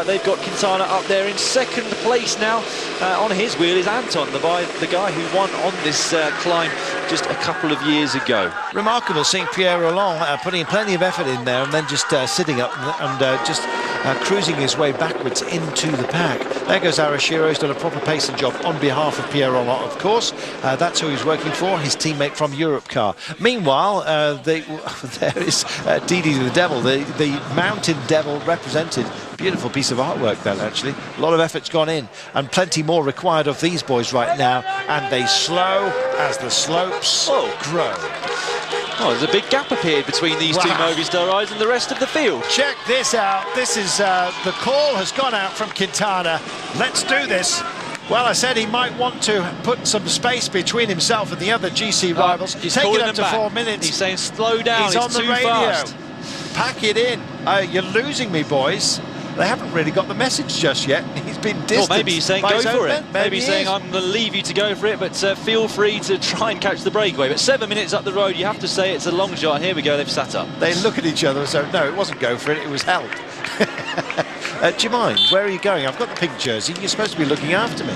They've got Quintana up there in second place now. On his wheel is Anton, the guy who won on this climb just a couple of years ago. Remarkable seeing Pierre Roland putting plenty of effort in there and then just sitting up and just cruising his way backwards into the pack. There goes Arashiro. He's done a proper pacing job on behalf of Pierre Roland, of course. That's who he's working for, his teammate from Europe Car. Meanwhile, there is Didi the Devil, the mountain devil represented. Beautiful piece of artwork then, actually. A lot of effort's gone in, and plenty more required of these boys right now, and they slow as the slopes grow. Oh, there's a big gap appeared between these two Movistar riders and the rest of the field. Check this out. This is the call has gone out from Quintana. Let's do this. Well, I said he might want to put some space between himself and the other GC rivals. He's taking up to 4 minutes. He's saying slow down. He's on the radio. Fast. Pack it in. You're losing me, boys. They haven't really got the message just yet. He's been distanced. Or maybe he's saying go for it. Maybe he's saying I'm going to leave you to go for it, but feel free to try and catch the breakaway. But 7 minutes up the road, you have to say it's a long shot. Here we go, they've sat up. They look at each other and say, no, it wasn't go for it, it was help. Do you mind? Where are you going? I've got the pink jersey. You're supposed to be looking after me.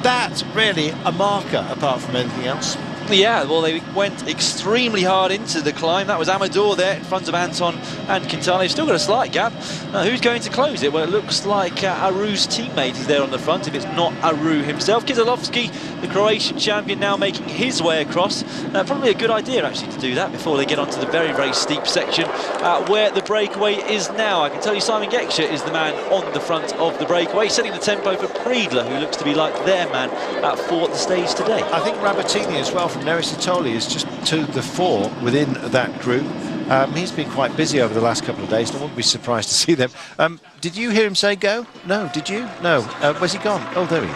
That's really a marker, apart from anything else. Yeah, well, they went extremely hard into the climb. That was Amador there in front of Anton and Quintana. They've still got a slight gap. Who's going to close it? Well, it looks like Aru's teammate is there on the front, if it's not Aru himself. Kizalowski, the Croatian champion, now making his way across. Probably a good idea, actually, to do that before they get onto the very, very steep section where the breakaway is now. I can tell you Simon Gekscher is the man on the front of the breakaway, setting the tempo for Priedler, who looks to be like their man for the stage today. I think Rabatini as well from Neris is just to the fore within that group. He's been quite busy over the last couple of days, and I wouldn't be surprised to see them. Did you hear him say go? No, did you? No. Where's he gone? Oh, there he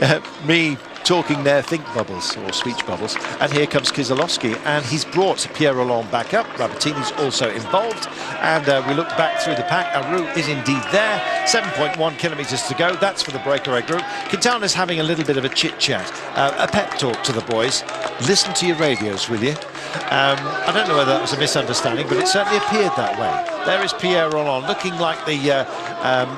is. Me talking their think bubbles or speech bubbles, and here comes Kizalowski, and he's brought Pierre Roland back up. Rabatini's also involved, and we look back through the pack. Aru is indeed there. 7.1 kilometres to go. That's for the breakaway group. Quintana's having a little bit of a chit chat, a pep talk to the boys. Listen to your radios, will you? I don't know whether that was a misunderstanding, but it certainly appeared that way. There is Pierre Roland, looking like the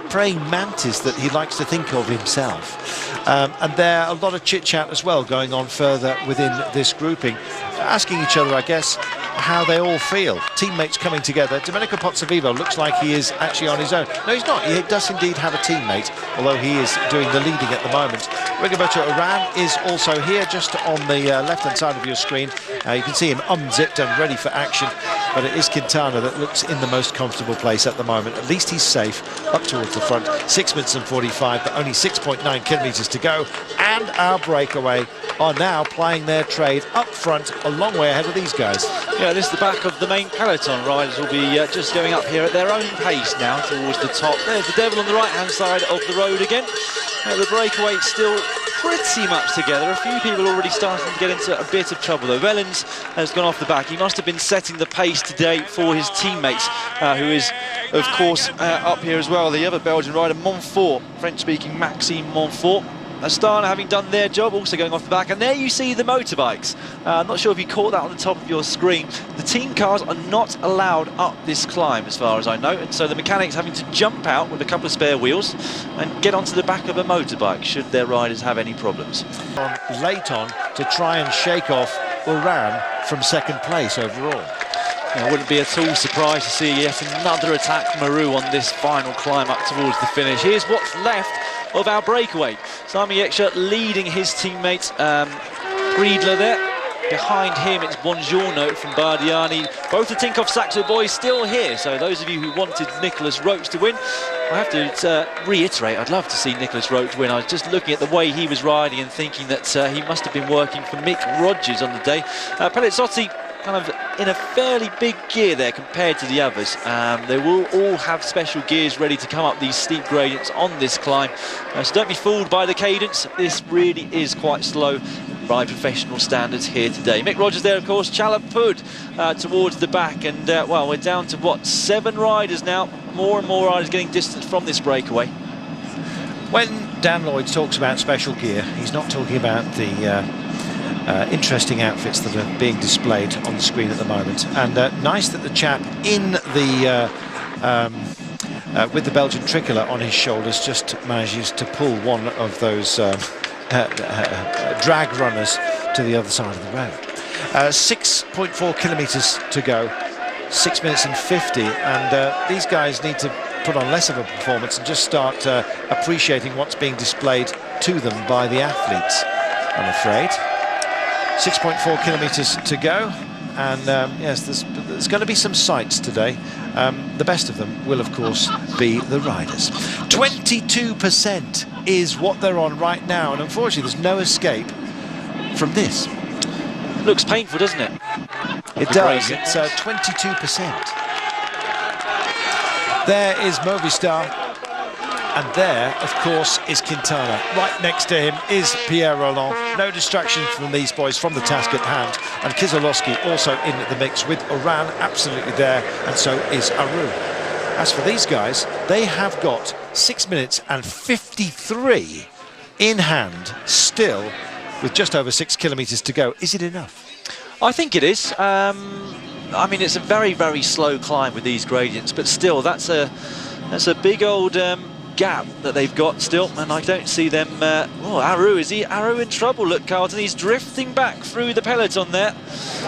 praying mantis that he likes to think of himself. And there are a lot of chit-chat as well going on further within this grouping, asking each other, I guess, how they all feel. Teammates coming together. Domenico Pozzovivo looks like he is actually on his own. No, he's not. He does indeed have a teammate, although he is doing the leading at the moment. Rigoberto Urán is also here, just on the left-hand side of your screen. You can see him unzipped and ready for action, but it is Quintana that looks in the most comfortable place at the moment. At least he's safe up towards the front. 6 minutes and 45, but only 6.9 kilometres to go. And our breakaway are now plying their trade up front, a long way ahead of these guys. Yeah, this is the back of the main peloton. Riders will be just going up here at their own pace now towards the top. There's the Devil on the right-hand side of the road again. The breakaway still pretty much together. A few people already starting to get into a bit of trouble though. Wellens has gone off the back. He must have been setting the pace today for his teammates, who is, of course, up here as well. The other Belgian rider, Montfort, French-speaking Maxime Montfort. Astana having done their job, also going off the back. And there you see the motorbikes. I'm not sure if you caught that on the top of your screen. The team cars are not allowed up this climb, as far as I know. And so the mechanics having to jump out with a couple of spare wheels and get onto the back of a motorbike, should their riders have any problems. Late on to try and shake off Uran from second place overall. I wouldn't be at all surprised to see yet another attack from Maru on this final climb up towards the finish. Here's what's left of our breakaway. Simon Yeksha leading his teammate Griedler there. Behind him it's Buongiorno from Bardiani. Both the Tinkoff Saxo boys still here, so those of you who wanted Nicholas Roach to win, I have to reiterate, I'd love to see Nicholas Roach win. I was just looking at the way he was riding and thinking that he must have been working for Mick Rogers on the day. Pellizotti kind of in a fairly big gear there compared to the others. They will all have special gears ready to come up these steep gradients on this climb. So don't be fooled by the cadence. This really is quite slow by professional standards here today. Mick Rogers there, of course, Chalapud towards the back. And, well, we're down to, what, 7 riders now. More and more riders getting distance from this breakaway. When Dan Lloyd talks about special gear, he's not talking about the interesting outfits that are being displayed on the screen at the moment. And nice that the chap in the with the Belgian tricolour on his shoulders just manages to pull one of those drag runners to the other side of the road. 6.4 kilometres to go, 6 minutes and 50, and these guys need to put on less of a performance and just start appreciating what's being displayed to them by the athletes, I'm afraid. 6.4 kilometres to go, and yes, there's going to be some sights today. The best of them will, of course, be the riders. 22% is what they're on right now, and unfortunately there's no escape from this. Looks painful, doesn't it? It does. It's 22%. There is Movistar. And there, of course, is Quintana. Right next to him is Pierre Rolland. No distractions from these boys from the task at hand. And Kizolowski also in the mix with Uran absolutely there, and so is Aru. As for these guys, they have got 6 minutes and 53 in hand still, with just over 6 kilometres to go. Is it enough? I think it is. I mean, it's a very, very slow climb with these gradients, but still, that's a big old gap that they've got still, and I don't see them. Oh, Aru, is he Aru in trouble? Look, Carlton, he's drifting back through the peloton there.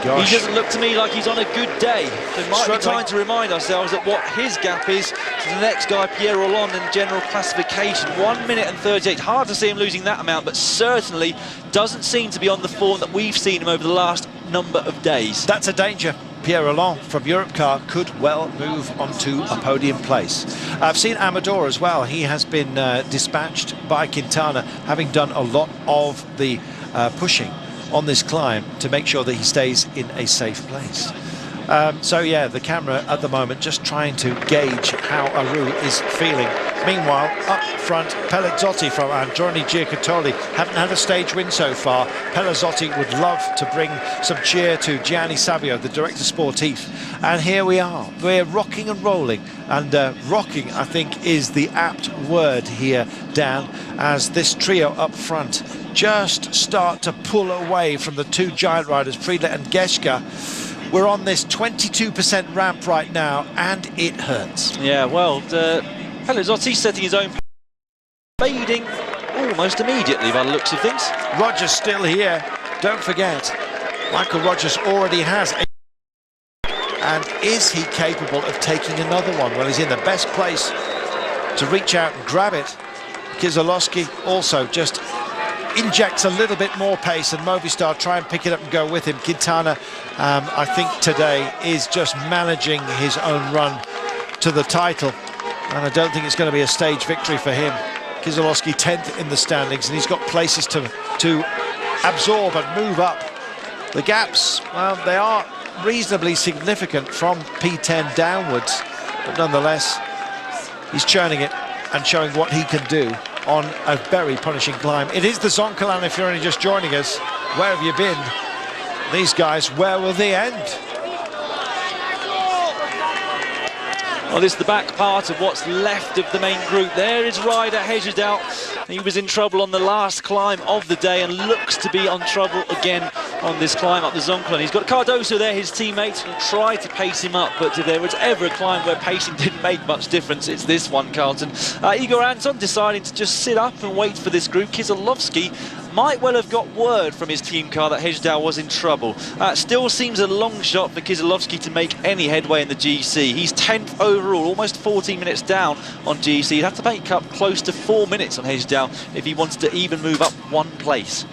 Gosh. He doesn't look to me like he's on a good day. So it might be time to remind ourselves that what his gap is to the next guy, Pierre Rolland, in general classification. 1 minute and 38. Hard to see him losing that amount, but certainly doesn't seem to be on the form that we've seen him over the last number of days. That's a danger. Pierre Rolland from Europcar could well move onto a podium place. I've seen Amador as well. He has been dispatched by Quintana, having done a lot of the pushing on this climb to make sure that he stays in a safe place. So yeah, the camera at the moment just trying to gauge how Aru is feeling. Meanwhile, up front, Pellizotti from Androni Giocattoli haven't had a stage win so far. Pellizotti would love to bring some cheer to Gianni Savio, the director sportif. And here we are. We're rocking and rolling. And rocking, I think, is the apt word here, Dan, as this trio up front just start to pull away from the two giant riders, Friedler and Geschke. We're on this 22% ramp right now, and it hurts. Yeah, well, Pellizotti setting his own, fading almost immediately by the looks of things. Rogers still here. Don't forget, Michael Rogers already has a... And is he capable of taking another one? Well, he's in the best place to reach out and grab it. Kizolowski also just injects a little bit more pace, and Movistar try and pick it up and go with him. Quintana, I think today, is just managing his own run to the title, and I don't think it's going to be a stage victory for him. Kizolowski 10th in the standings, and he's got places to absorb and move up. The gaps, well, they are reasonably significant from P10 downwards, but nonetheless, he's churning it and showing what he can do on a very punishing climb. It is the Zoncolan if you're only just joining us. Where have you been? These guys, where will they end? Well, this is the back part of what's left of the main group. There is Ryder Hejjedal. He was in trouble on the last climb of the day and looks to be on trouble again on this climb up the Zoncolan. He's got Cardoso there, his teammate, who tried to pace him up, but if there was ever a climb where pacing didn't make much difference, it's this one, Carlton. Igor Anton deciding to just sit up and wait for this group. Kieselowski might well have got word from his team car that Hejjedal was in trouble. Still seems a long shot for Kieselowski to make any headway in the GC. He's 10th overall, almost 14 minutes down on GC. He'd have to make up close to 4 minutes on Hejjedal if he wanted to even move up one place.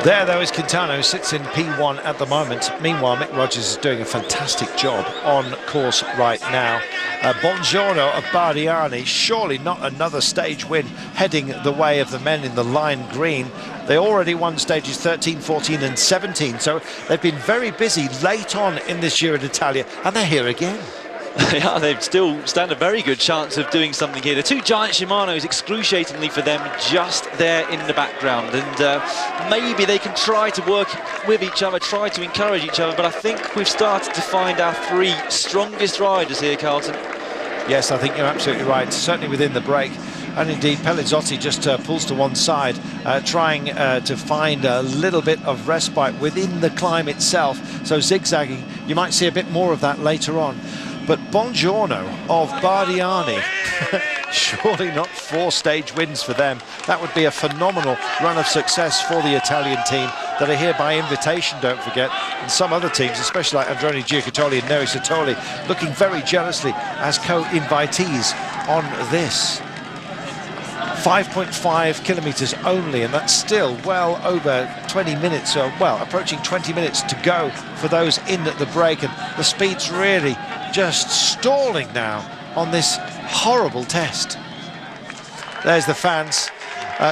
There, though, is Quintana, who sits in P1 at the moment. Meanwhile, Mick Rogers is doing a fantastic job on course right now. Buongiorno of Bardiani, surely not another stage win heading the way of the men in the lime green. They already won stages 13, 14 and 17, so they've been very busy late on in this Giro d'Italia, and they're here again. Yeah, they still stand a very good chance of doing something here. The two giant Shimano's, excruciatingly for them, just there in the background, and maybe they can try to work with each other, try to encourage each other, but I think we've started to find our three strongest riders here, Carlton. Yes, I think you're absolutely right, certainly within the break. And indeed, Pelizzotti just pulls to one side, trying to find a little bit of respite within the climb itself. So zigzagging, you might see a bit more of that later on. But Buongiorno of Bardiani, surely not 4 stage wins for them. That would be a phenomenal run of success for the Italian team that are here by invitation, don't forget. And some other teams, especially like Androni Giocattoli and Neri Sartoli, looking very jealously as co-invitees on this. 5.5 kilometres only, and that's still well over 20 minutes, or well, approaching 20 minutes to go for those in the break, and the speed's really just stalling now on this horrible test. There's the fans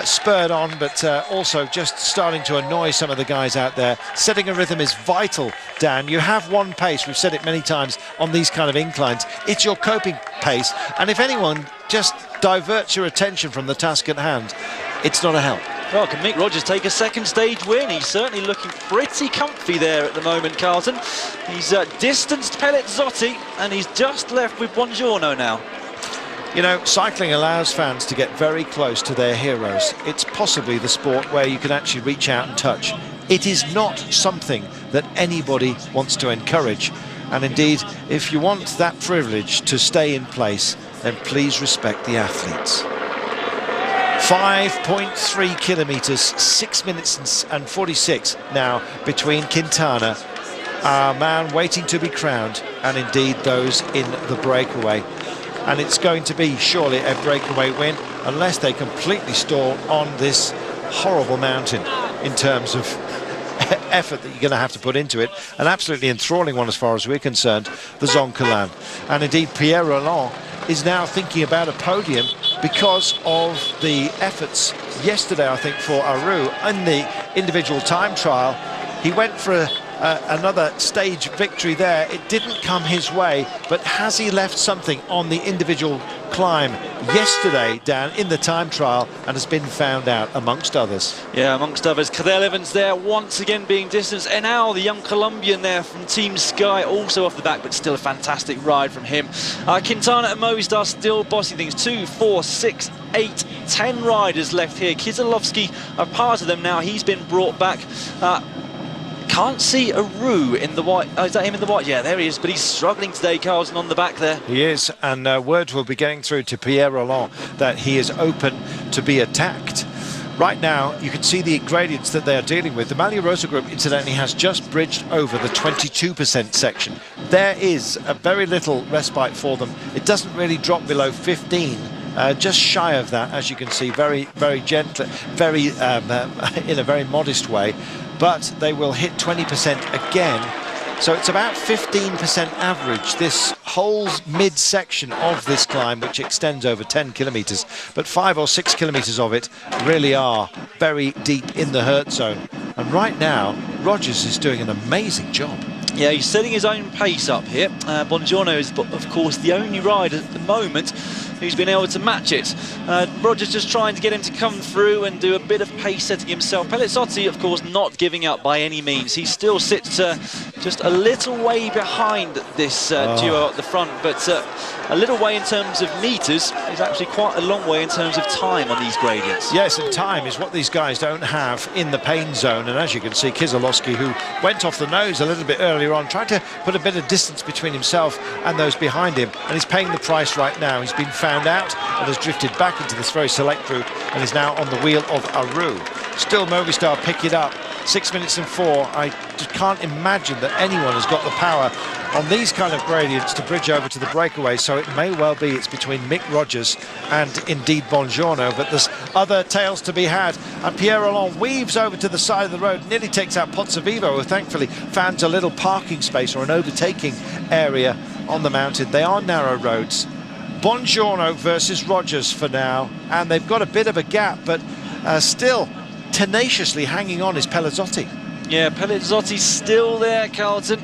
spurred on, but also just starting to annoy some of the guys out there. Setting a rhythm is vital, Dan. You have one pace, we've said it many times on these kind of inclines. It's your coping pace, and if anyone just diverts your attention from the task at hand, it's not a help. Well, can Mick Rogers take a second stage win? He's certainly looking pretty comfy there at the moment, Carlton. He's distanced Pelizzotti, and he's just left with Buongiorno now. You know, cycling allows fans to get very close to their heroes. It's possibly the sport where you can actually reach out and touch. It is not something that anybody wants to encourage. And indeed, if you want that privilege to stay in place, then please respect the athletes. 5.3 kilometres, 6 minutes and 46 now between Quintana, our man waiting to be crowned, and indeed those in the breakaway. And it's going to be surely a breakaway win unless they completely stall on this horrible mountain in terms of effort that you're going to have to put into it. An absolutely enthralling one as far as we're concerned, the Zoncolan. And indeed Pierre Rolland is now thinking about a podium because of the efforts yesterday, I think, for Aru in the individual time trial. He went for another stage victory there. It didn't come his way, but has he left something on the individual climb yesterday, Dan, in the time trial, and has been found out, amongst others? Yeah, amongst others. Cadel Evans there once again being distanced. And now the young Colombian there from Team Sky, also off the back, but still a fantastic ride from him. Quintana and Movistar still bossing things. 2, 4, 6, 8, 10 riders left here. Kieselowski, a part of them now. He's been brought back. Can't see Aru in the white. Oh, is that him in the white? Yeah, there he is. But he's struggling today, Carlson, on the back there. He is, and word will be getting through to Pierre Rolland that he is open to be attacked. Right now, you can see the gradients that they are dealing with. The Maglia Rosa group, incidentally, has just bridged over the 22% section. There is a very little respite for them. It doesn't really drop below 15. Just shy of that, as you can see, very, very gentle, very in a very modest way. But they will hit 20% again. So it's about 15% average, this whole mid-section of this climb, which extends over 10 kilometres. But 5 or 6 kilometres of it really are very deep in the hurt zone. And right now, Rogers is doing an amazing job. Yeah, he's setting his own pace up here. Bongiorno is, of course, the only rider at the moment who's been able to match it. Rogers just trying to get him to come through and do a bit of pace setting himself. Pellizotti, of course, not giving up by any means. He still sits just a little way behind this duo at the front, but a little way in terms of meters is actually quite a long way in terms of time on these gradients. Yes, and time is what these guys don't have in the pain zone. And as you can see, Keselowski, who went off the nose a little bit earlier on, tried to put a bit of distance between himself and those behind him, and he's paying the price right now. He's been found out and has drifted back into this very select route and is now on the wheel of Aru. Still Movistar pick it up. 6 minutes and 4. I just can't imagine that anyone has got the power on these kind of gradients to bridge over to the breakaway, so it may well be it's between Mick Rogers and indeed Bongiorno, but there's other tales to be had. And Pierre Rolland weaves over to the side of the road, nearly takes out Pozzovivo, who thankfully found a little parking space or an overtaking area on the mountain. They are narrow roads. Bongiorno versus Rogers for now, and they've got a bit of a gap, but still tenaciously hanging on is Pellizotti. Yeah, Pellizotti's still there, Carlton.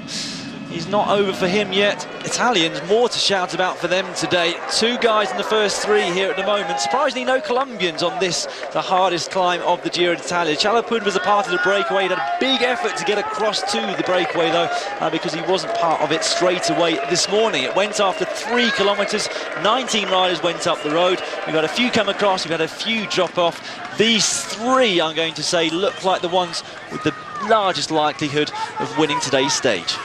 He's not over for him yet. Italians, more to shout about for them today. 2 guys in the first 3 here at the moment. Surprisingly, no Colombians on this, the hardest climb of the Giro d'Italia. Chalapud was a part of the breakaway. He had a big effort to get across to the breakaway, though, because he wasn't part of it straight away this morning. It went after 3 kilometres. 19 riders went up the road. We've had a few come across. We've had a few drop off. These 3, I'm going to say, look like the ones with the largest likelihood of winning today's stage.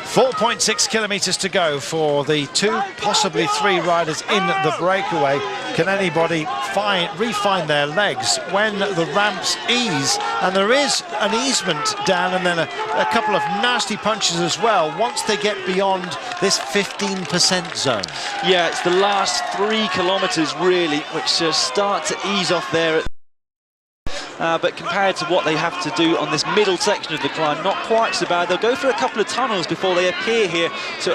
4.6 kilometres to go for the 2, possibly 3 riders in the breakaway. Can anybody refine their legs when the ramps ease? And there is an easement down and then a couple of nasty punches as well once they get beyond this 15% zone. Yeah, it's the last 3 kilometres really which start to ease off there. But compared to what they have to do on this middle section of the climb, not quite so bad. They'll go through a couple of tunnels before they appear here to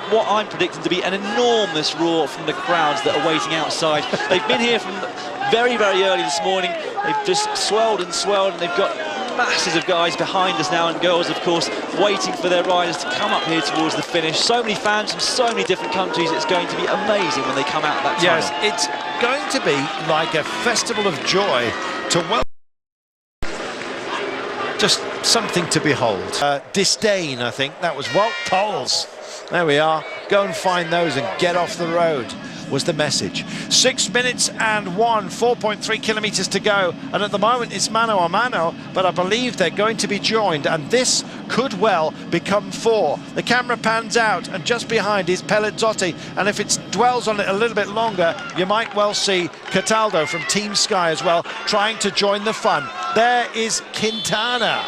what I'm predicting to be an enormous roar from the crowds that are waiting outside. They've been here from very, very early this morning. They've just swelled, and they've got masses of guys behind us now, and girls, of course, waiting for their riders to come up here towards the finish. So many fans from so many different countries. It's going to be amazing when they come out that tunnel. Yes, it's going to be like a festival of joy to welcome. Just something to behold. Disdain, I think. That was Wout Poels. There we are. Go and find those and get off the road was the message. 6 minutes and 1, 4.3 kilometres to go. And at the moment it's mano a mano, but I believe they're going to be joined. And this could well become 4. The camera pans out and just behind is Pellizotti. And if it dwells on it a little bit longer, you might well see Cataldo from Team Sky as well, trying to join the fun. There is Quintana.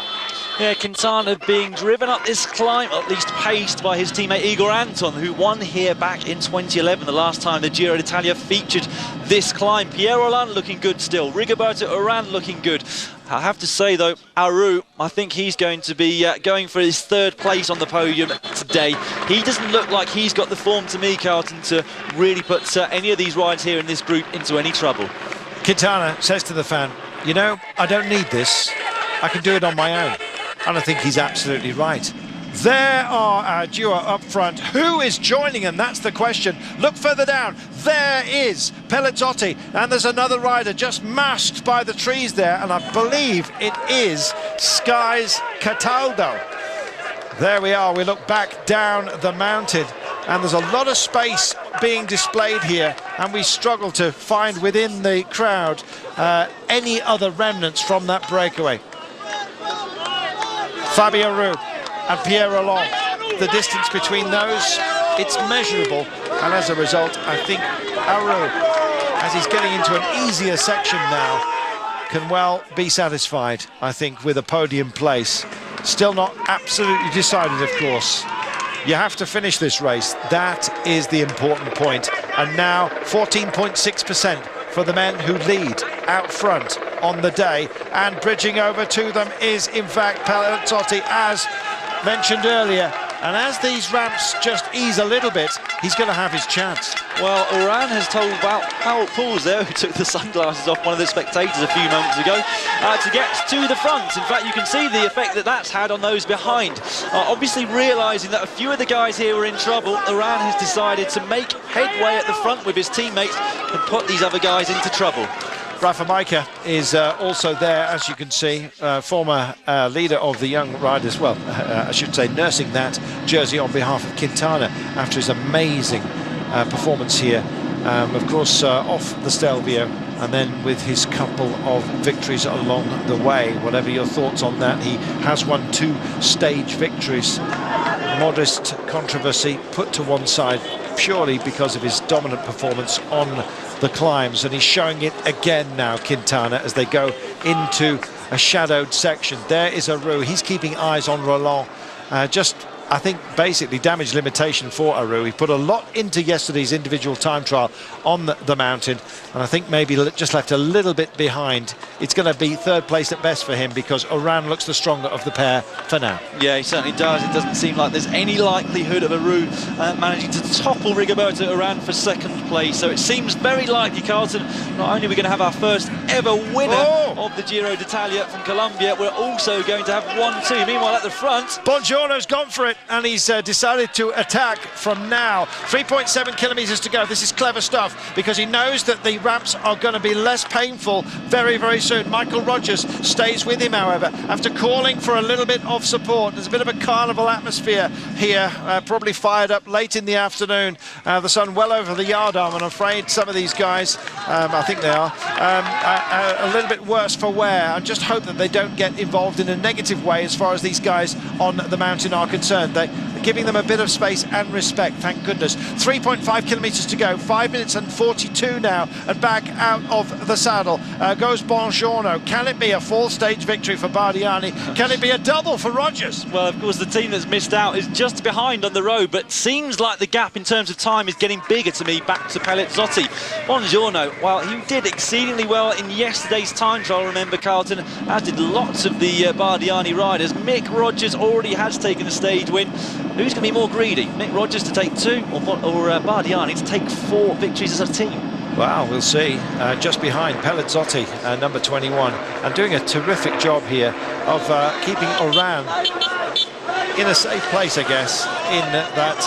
Yeah, Quintana being driven up this climb, at least paced by his teammate Igor Anton, who won here back in 2011, the last time the Giro d'Italia featured this climb. Pierre Rolland looking good still. Rigoberto Urán looking good. I have to say, though, Aru, I think he's going to be going for his 3rd place on the podium today. He doesn't look like he's got the form to me, Carlton, to really put any of these riders here in this group into any trouble. Quintana says to the fan, you know, I don't need this. I can do it on my own. And I think he's absolutely right. There are our duo up front. Who is joining them? That's the question. Look further down. There is Pellizotti. And there's another rider just masked by the trees there. And I believe it is Sky's Cataldo. There we are. We look back down the mountain. And there's a lot of space being displayed here. And we struggle to find within the crowd any other remnants from that breakaway. Fabio Aru and Pierre Rolland, the distance between those, it's measurable, and as a result I think Aru, as he's getting into an easier section now, can well be satisfied, I think, with a podium place. Still not absolutely decided, of course. You have to finish this race, that is the important point. And now 14.6% for the men who lead out front on the day, and bridging over to them is in fact Pellizotti, as mentioned earlier. and as these ramps just ease a little bit, he's going to have his chance. Well, Oran has told about how Pauls there, who took the sunglasses off one of the spectators a few moments ago, to get to the front. In fact, you can see the effect that that's had on those behind. Obviously realising that a few of the guys here were in trouble, Oran has decided to make headway at the front with his teammates and put these other guys into trouble. Rafa Majka is also there, as you can see, former leader of the young riders, well, I should say nursing that jersey on behalf of Quintana after his amazing performance here, of course off the Stelvio, and then with his couple of victories along the way. Whatever your thoughts on that, he has won 2 stage victories. Modest controversy put to one side purely because of his dominant performance on the climbs, and he's showing it again now, Quintana, as they go into a shadowed section. There is Aru. He's keeping eyes on Roland. Just, I think, basically damage limitation for Aru. He put a lot into yesterday's individual time trial on the mountain, and I think maybe just left a little bit behind. It's going to be 3rd place at best for him, because Oran looks the stronger of the pair for now. Yeah, he certainly does. It doesn't seem like there's any likelihood of Aru managing to topple Rigoberto Oran for 2nd place. So it seems very likely, Carlton, not only are we going to have our first ever winner of the Giro d'Italia from Colombia, we're also going to have 1-2. Meanwhile, at the front, Bongiorno's gone for it, and he's decided to attack from now. 3.7 kilometres to go. This is clever stuff, because he knows that the ramps are going to be less painful very, very soon. Michael Rogers stays with him, however, after calling for a little bit of support. There's a bit of a carnival atmosphere here, probably fired up late in the afternoon. The sun well over the yard arm, I'm afraid. Some of these guys, I think they are, a little bit worse for wear. I just hope that they don't get involved in a negative way as far as these guys on the mountain are concerned. They're giving them a bit of space and respect, thank goodness. 3.5 kilometres to go, 5 minutes and 42 now, and back out of the saddle goes Bongiorno. Can it be a full stage victory for Bardiani? Can it be a double for Rogers? Well, of course, the team that's missed out is just behind on the road, but seems like the gap in terms of time is getting bigger to me, back to Pelizzotti. Bongiorno, well, he did exceedingly well in yesterday's time trial, remember, Carlton, as did lots of the Bardiani riders. Mick Rogers already has taken a stage win. Who's going to be more greedy? Mick Rogers to take 2, or Bardiani to take 4 victories as a team? Well, we'll see. Just behind Pelizzotti, number 21, and doing a terrific job here of keeping Oran in a safe place, I guess, in that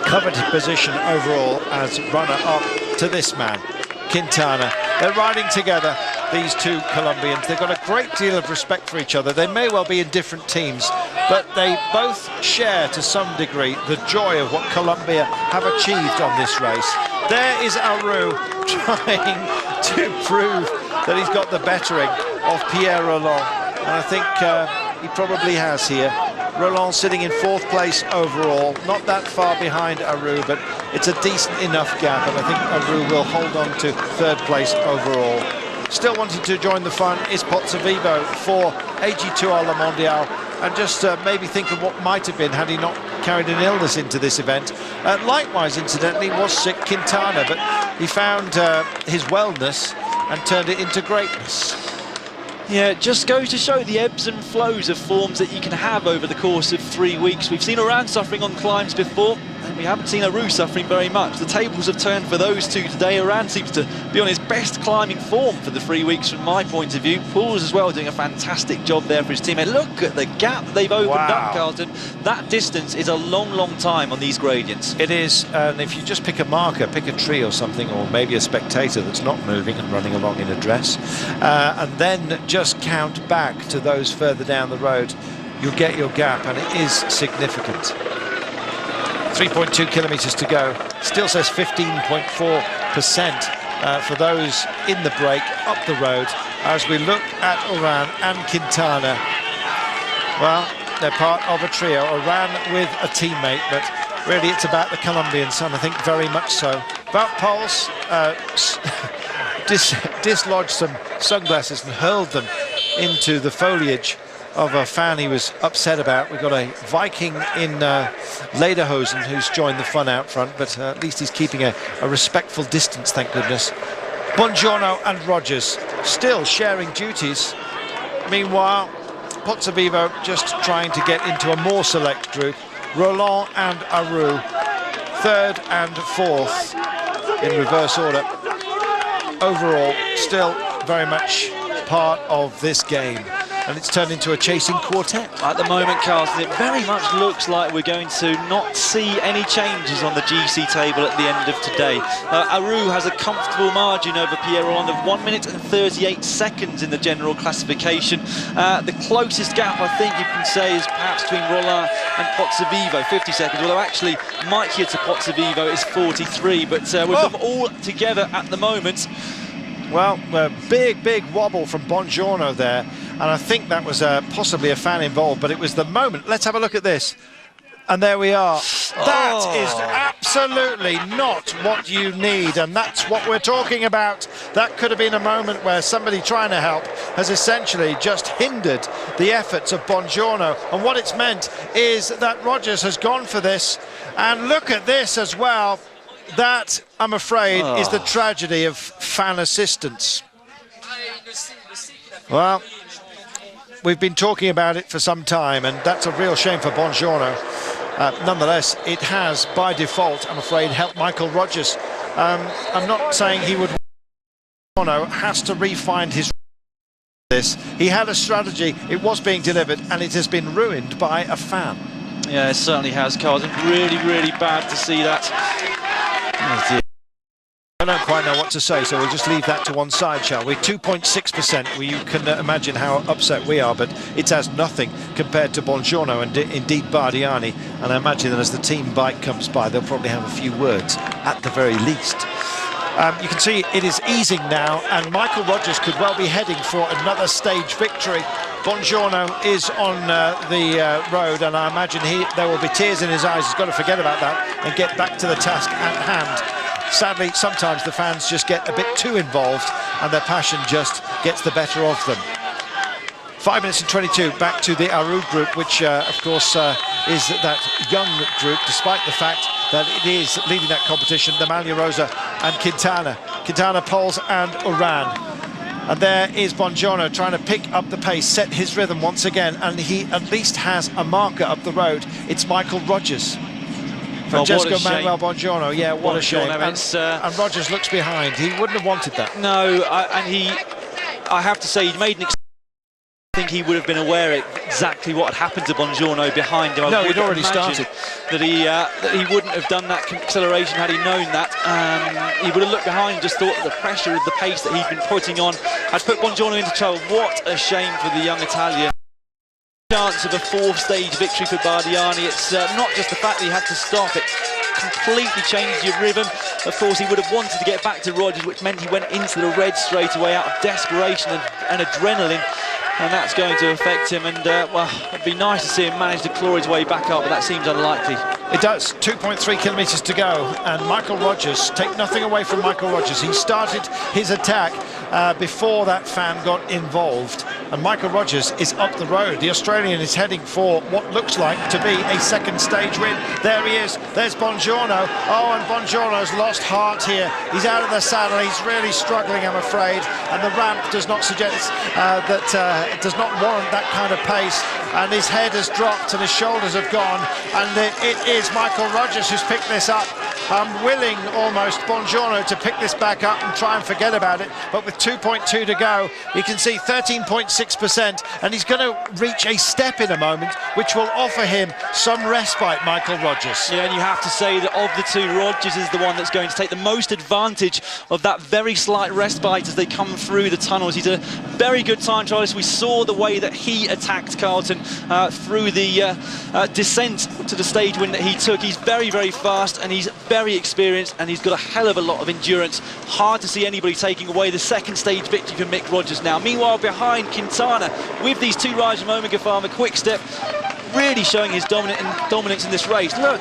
coveted position overall as runner-up to this man, Quintana. They're riding together, these 2 Colombians. They've got a great deal of respect for each other. They may well be in different teams, but they both share to some degree the joy of what Colombia have achieved on this race. There is Aru trying to prove that he's got the bettering of Pierre Roland, and I think he probably has here. Roland sitting in 4th place overall, not that far behind Aru, but it's a decent enough gap, and I think Aru will hold on to 3rd place overall. Still wanting to join the fun is Pozzovivo for AG2R Le Mondial, and just maybe think of what might have been had he not carried an illness into this event. Likewise, incidentally, was sick Quintana, but he found his wellness and turned it into greatness. Yeah, it just goes to show the ebbs and flows of forms that you can have over the course of 3 weeks. We've seen Oran suffering on climbs before, and we haven't seen Aru suffering very much. The tables have turned for those 2 today. Oran seems to be on his best climbing form for the 3 weeks from my point of view. Pauls as well doing a fantastic job there for his teammate. Look at the gap they've opened up, Carlton. That distance is a long, long time on these gradients. It is, and if you just pick a marker, pick a tree or something, or maybe a spectator that's not moving and running along in a dress, and then just count back to those further down the road, you'll get your gap, and it is significant. 3.2 kilometres to go. Still says 15.4% for those in the break up the road. As we look at Oran and Quintana, well, they're part of a trio. Oran with a teammate, but really it's about the Colombians, and I think very much so. Wout Poels dislodged some sunglasses and hurled them into the foliage of a fan he was upset about. We've got a Viking in Lederhosen who's joined the fun out front, but at least he's keeping a respectful distance, thank goodness. Bongiorno and Rogers still sharing duties. Meanwhile, Pozzovivo just trying to get into a more select group. Roland and Aru, third and fourth in reverse order. Overall, still very much part of this game, and it's turned into a chasing quartet. At the moment, Carlton, it very much looks like we're going to not see any changes on the GC table at the end of today. Aru has a comfortable margin over Pierre Roland of 1 minute and 38 seconds in the general classification. The closest gap, I think you can say, is perhaps between Roland and Pozzovivo, 50 seconds, although actually Mike here to Pozzovivo is 43, but with them all together at the moment. Well, a big wobble from Bongiorno there, and I think that was possibly a fan involved, but it was the moment. Let's have a look at this. And there we are. That is absolutely not what you need, and that's what we're talking about. That could have been a moment where somebody trying to help has essentially just hindered the efforts of Bongiorno, and what it's meant is that Rogers has gone for this, and look at this as well. That, I'm afraid, is the tragedy of fan assistance. Well, we've been talking about it for some time, and that's a real shame for Bongiorno. Nonetheless, it has, by default, I'm afraid, helped Michael Rogers. I'm not saying he would. Bongiorno has to refine his this. He had a strategy, it was being delivered, and it has been ruined by a fan. Yeah, it certainly has, Carlton. Really bad to see that. I don't quite know what to say, so we'll just leave that to one side, shall we? 2.6%. Well, you can imagine how upset we are, but it's as nothing compared to Bongiorno and indeed Bardiani. And I imagine that as the team bike comes by, they'll probably have a few words at the very least. You can see it is easing now, and Michael Rogers could well be heading for another stage victory. Bongiorno is on the road, and I imagine there will be tears in his eyes. He's got to forget about that and get back to the task at hand. Sadly, sometimes the fans just get a bit too involved, and their passion just gets the better of them. 5 minutes and 22, back to the Aru group, which, of course, is that young group, despite the fact that it is leading that competition, the Maglia Rosa and Quintana, Pols and Uran. And there is Bongiorno trying to pick up the pace, set his rhythm once again, and he at least has a marker up the road. It's Michael Rogers. Francesco Manuel Bongiorno, yeah, what a shame. And Rogers looks behind. He wouldn't have wanted that. No, I have to say, he made an I think he would have been aware of exactly what had happened to Bongiorno behind him. No, he'd already started. That he wouldn't have done that acceleration had he known that. He would have looked behind and just thought that the pressure of the pace that he'd been putting on had put Bongiorno into trouble. What a shame for the young Italian. Chance of a fourth stage victory for Bardiani. It's not just the fact that he had to stop, it completely changed your rhythm. Of course, he would have wanted to get back to Rogers, which meant he went into the red straight away out of desperation and adrenaline. And that's going to affect him, and well, it'd be nice to see him manage to claw his way back up, but that seems unlikely. It does. 2.3 kilometres to go, and Michael Rogers, take nothing away from Michael Rogers. He started his attack before that fan got involved, and Michael Rogers is up the road. The Australian is heading for what looks like to be a second stage win. There he is. There's Bongiorno. Oh, and Bongiorno's lost heart here. He's out of the saddle. He's really struggling, I'm afraid, and the ramp does not suggest that it does not warrant that kind of pace, and his head has dropped and his shoulders have gone, and it is Michael Rogers who's picked this up. I'm willing almost Bongiorno to pick this back up and try and forget about it, but with 2.2 to go, you can see 13.6%, and he's going to reach a step in a moment which will offer him some respite, Michael Rogers. Yeah, and you have to say that of the two, Rogers is the one that's going to take the most advantage of that very slight respite as they come through the tunnels. He's a very good time trialist. We saw the way that he attacked Carlton through the descent to the stage win that he took. He's very fast, and he's very experienced, and he's got a hell of a lot of endurance. Hard to see anybody taking away the second stage victory for Mick Rogers now. Meanwhile, behind Quintana, with these two riders from Omega Pharma, Quick Step, really showing his dominance in this race. Look,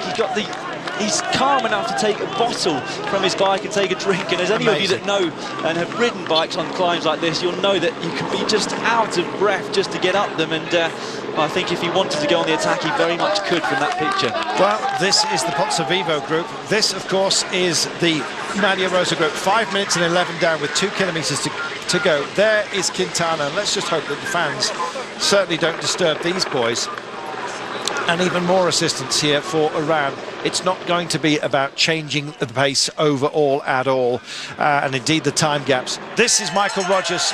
he's calm enough to take a bottle from his bike and take a drink, and as any of you that know and have ridden bikes on climbs like this, you'll know that you can be just out of breath just to get up them, and I think if he wanted to go on the attack, he very much could from that picture. Well, this is the Pozzovivo group. This, of course, is the Manuel Rosagrup, 5 minutes and 11 down with 2 kilometres to go. There is Quintana. Let's just hope that the fans certainly don't disturb these boys. And even more assistance here for Iran. It's not going to be about changing the pace overall at all. And indeed the time gaps. This is Michael Rogers,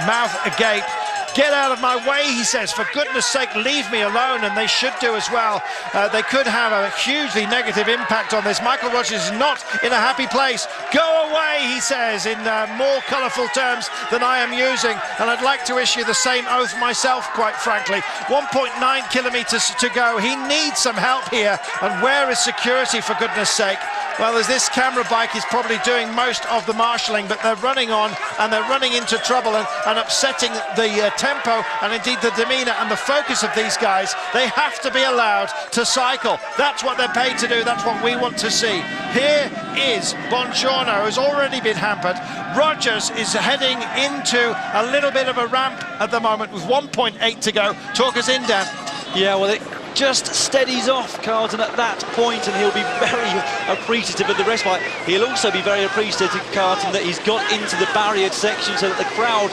mouth agape. Get out of my way, he says. For goodness sake, leave me alone. And they should do as well. They could have a hugely negative impact on this. Michael Rogers is not in a happy place. Go away, he says, in more colourful terms than I am using. And I'd like to issue the same oath myself, quite frankly. 1.9 kilometres to go. He needs some help here. And where is security, for goodness sake? Well, as this camera bike is probably doing most of the marshalling, but they're running on and they're running into trouble and upsetting the tempo and indeed the demeanour and the focus of these guys. They have to be allowed to cycle. That's what they're paid to do. That's what we want to see. Here is Bongiorno, who's already been hampered. Rogers is heading into a little bit of a ramp at the moment with 1.8 to go. Talk us in, Dan. Yeah, well, it just steadies off Carlton at that point, and he'll be very appreciative of the respite. He'll also be very appreciative to Carlton that he's got into the barriered section so that the crowd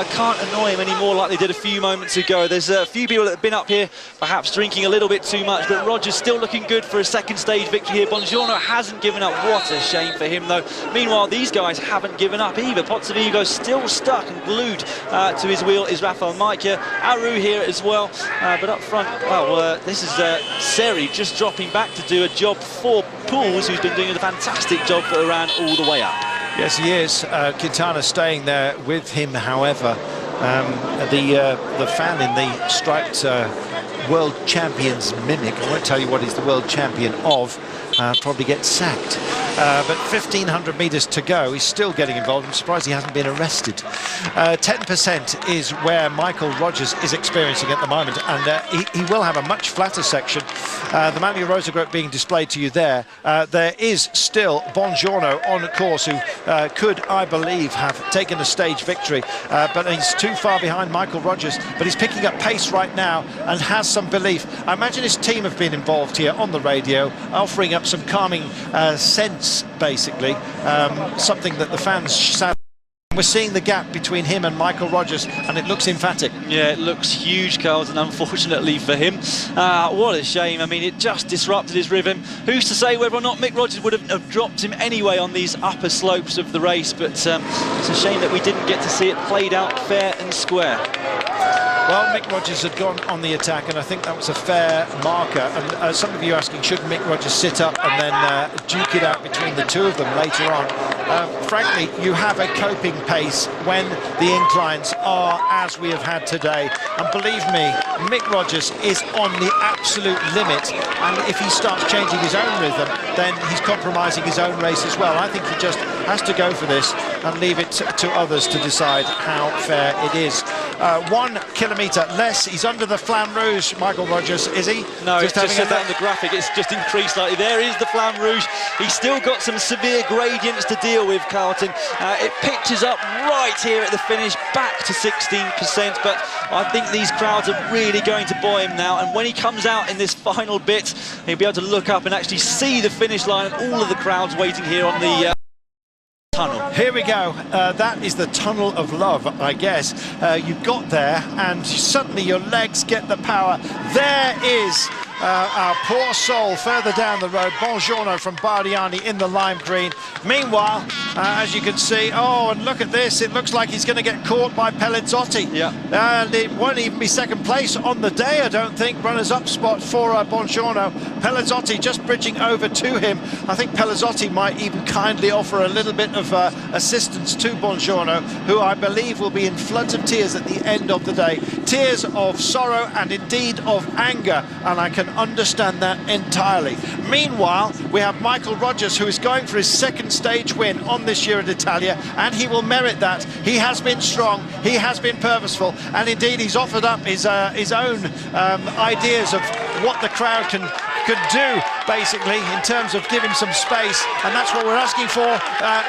can't annoy him anymore like they did a few moments ago. There's a few people that have been up here perhaps drinking a little bit too much, but Rogers still looking good for a second stage victory here. Bongiorno hasn't given up. What a shame for him, though. Meanwhile, these guys haven't given up either. Pozzovigo still stuck and glued to his wheel is Rafael Maickia. Aru here as well, but up front, well, this is Seri just dropping back to do a job for Pouls, who's been doing a fantastic job for Iran all the way up. Yes, he is. Quintana staying there with him, however. The fan in the striped world champion's mimic, I won't tell you what he's the world champion of, probably gets sacked. But 1,500 metres to go, he's still getting involved. I'm surprised he hasn't been arrested. 10% is where Michael Rogers is experiencing at the moment, and he will have a much flatter section. The Manuel Rosagrup being displayed to you there. There is still Bongiorno on course, who could, I believe, have taken a stage victory, but he's too far behind Michael Rogers. But he's picking up pace right now and has some belief. I imagine his team have been involved here on the radio, offering up some calming sense, basically, something that the fans sadly. We're seeing the gap between him and Michael Rogers, and it looks emphatic. Yeah, it looks huge, Carlton, unfortunately for him. What a shame. I mean, it just disrupted his rhythm. Who's to say whether or not Mick Rogers would have dropped him anyway on these upper slopes of the race, but it's a shame that we didn't get to see it played out fair and square. Well, Mick Rogers had gone on the attack, and I think that was a fair marker. And some of you asking, should Mick Rogers sit up and then duke it out between the two of them later on? Frankly, you have a coping pace when the inclines are as we have had today. And believe me, Mick Rogers is on the absolute limit. And if he starts changing his own rhythm, then he's compromising his own race as well. I think he just has to go for this and leave it to others to decide how fair it is. 1 kilometre less. He's under the Flamme Rouge, Michael Rogers, is he? No, it's just said that on the graphic. It's just increased slightly. There is the Flamme Rouge. He's still got some severe gradients to deal with, Carlton. It pitches up right here at the finish, back to 16%, but I think these crowds are really going to buoy him now, and when he comes out in this final bit, he'll be able to look up and actually see the finish line and all of the crowds waiting here on the tunnel. Here we go. That is the tunnel of love, I guess. You got there and suddenly your legs get the power. There is our poor soul further down the road, Bongiorno from Bardiani in the lime green. Meanwhile, as you can see, oh, and look at this, it looks like he's going to get caught by Pelizzotti. Yeah. And it won't even be second place on the day, I don't think. Runners-up spot for Bongiorno. Pelizzotti just bridging over to him. I think Pelizzotti might even kindly offer a little bit of assistance to Bongiorno, who I believe will be in floods of tears at the end of the day. Tears of sorrow and indeed of anger, and I can understand that entirely. Meanwhile, we have Michael Rogers, who is going for his second stage win on this Giro d'Italia, and he will merit that. He has been strong, he has been purposeful, and indeed he's offered up his own ideas of what the crowd can do basically, in terms of giving some space, and that's what we're asking for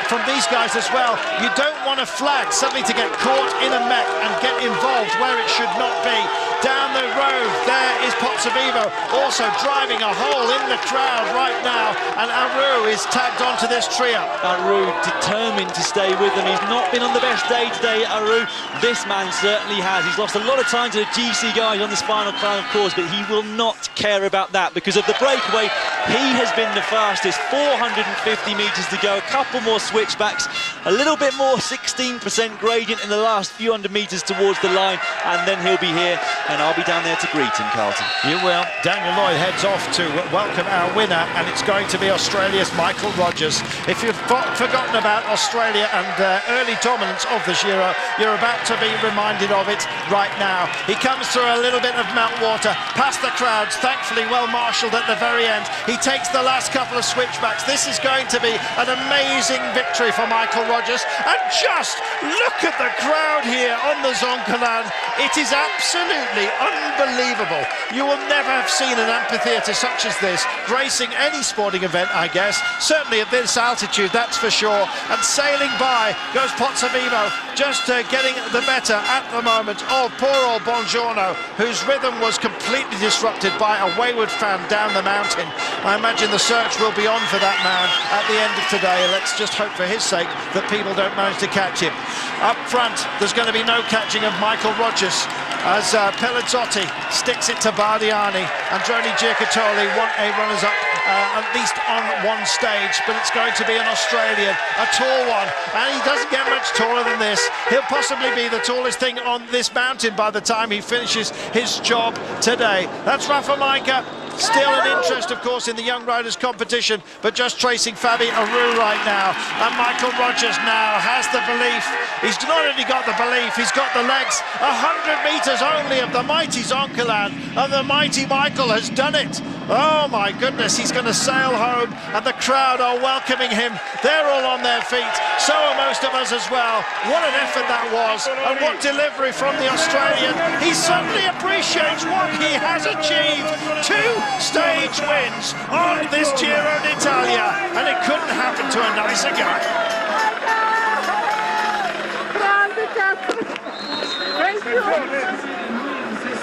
from these guys as well. You don't want a flag suddenly to get caught in a mech and get involved where it should not be. Down the road, there is Pozzovivo, also driving a hole in the crowd right now, and Aru is tagged onto this trio. Aru determined to stay with them. He's not been on the best day today, Aru. This man certainly has. He's lost a lot of time to the GC guys on this final climb, of course, but he will not care about that because of the breakaway. He has been the fastest, 450 metres to go, a couple more switchbacks, a little bit more 16% gradient in the last few hundred metres towards the line, and then he'll be here, and I'll be down there to greet him, Carlton. You will. Daniel Lloyd heads off to welcome our winner, and it's going to be Australia's Michael Rogers. If you've forgotten about Australia and their early dominance of the Giro, you're about to be reminded of it right now. He comes through a little bit of meltwater, past the crowds, thankfully well marshalled at the very end. He takes the last couple of switchbacks. This is going to be an amazing victory for Michael Rogers. And just look at the crowd here on the Zoncolan. It is absolutely unbelievable. You will never have seen an amphitheatre such as this gracing any sporting event, I guess. Certainly at this altitude, that's for sure. And sailing by goes Pozzovivo, just getting the better at the moment of poor old Bongiorno, whose rhythm was completely disrupted by a wayward fan down the mountain. I imagine the search will be on for that man at the end of today. Let's just hope for his sake that people don't manage to catch him. Up front, there's going to be no catching of Michael Rogers as Pelazzotti sticks it to Bardiani. Androni Giocattoli want a runners-up at least on one stage, but it's going to be an Australian, a tall one, and he doesn't get much taller than this. He'll possibly be the tallest thing on this mountain by the time he finishes his job today. That's Rafa Majka. Still an interest, of course, in the Young Riders competition, but just tracing Fabi Aru right now. And Michael Rogers now has the belief. He's not only got the belief, he's got the legs. 100 metres only of the mighty Zoncolan, and the mighty Michael has done it. Oh my goodness, he's going to sail home, and the crowd are welcoming him. They're all on their feet, so are most of us as well. What an effort that was, and what delivery from the Australian. He suddenly appreciates what he has achieved. 2 stage wins on this Giro d'Italia, and it couldn't happen to a nicer guy.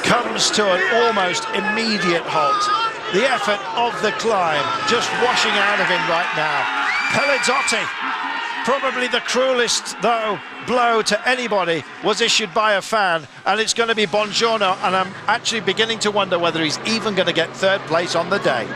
Comes to an almost immediate halt. The effort of the climb just washing out of him right now. Pelazzotti, probably the cruelest, though, blow to anybody was issued by a fan, and it's going to be Bongiorno, and I'm actually beginning to wonder whether he's even going to get third place on the day.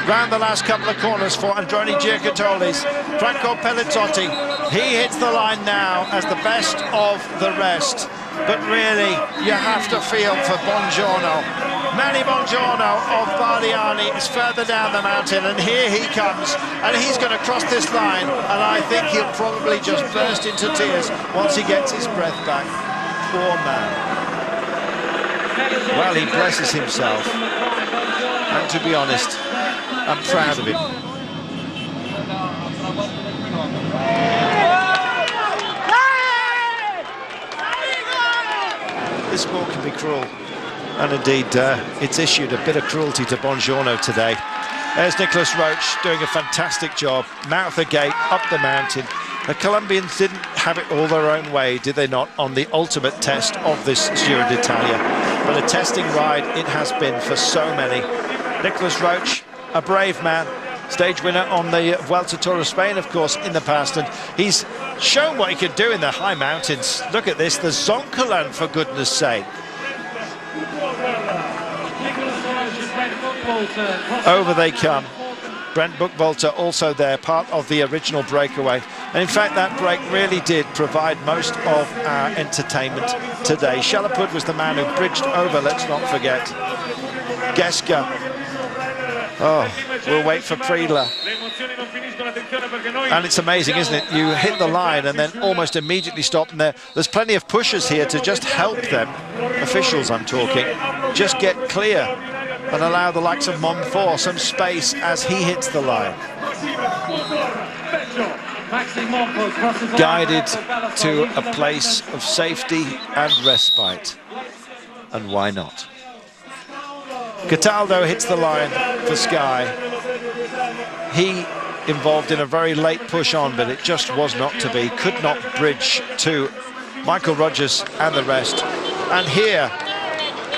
Round the last couple of corners for Androni Giocattoli's Franco Pelazzotti. He hits the line now as the best of the rest, but really you have to feel for Bongiorno. Manny Bongiorno of Bardiani is further down the mountain, and here he comes, and he's going to cross this line, and I think he'll probably just burst into tears once he gets his breath back. Poor man. Well, he blesses himself, and to be honest, I'm proud of him. This sport can be cruel. And indeed, it's issued a bit of cruelty to Bongiorno today. There's Nicholas Roche doing a fantastic job. Mouth the gate, up the mountain. The Colombians didn't have it all their own way, did they not, on the ultimate test of this Giro d'Italia. But a testing ride it has been for so many. Nicholas Roche, a brave man. Stage winner on the Vuelta Tour of Spain, of course, in the past. And he's shown what he could do in the high mountains. Look at this, the Zoncolan, for goodness sake. Over they come. Brent Buchwalter also there, part of the original breakaway. And in fact, that break really did provide most of our entertainment today. Chalapud was the man who bridged over, let's not forget. Gesca. Oh, we'll wait for Priedler. And it's amazing, isn't it? You hit the line and then almost immediately stop. And there's plenty of pushers here to just help them, officials I'm talking, just get clear and allow the likes of Montfort some space as he hits the line. Guided to a place of safety and respite. And why not? Cataldo hits the line for Sky. he involved in a very late push on, but it just was not to be. Could not bridge to Michael Rogers and the rest. And here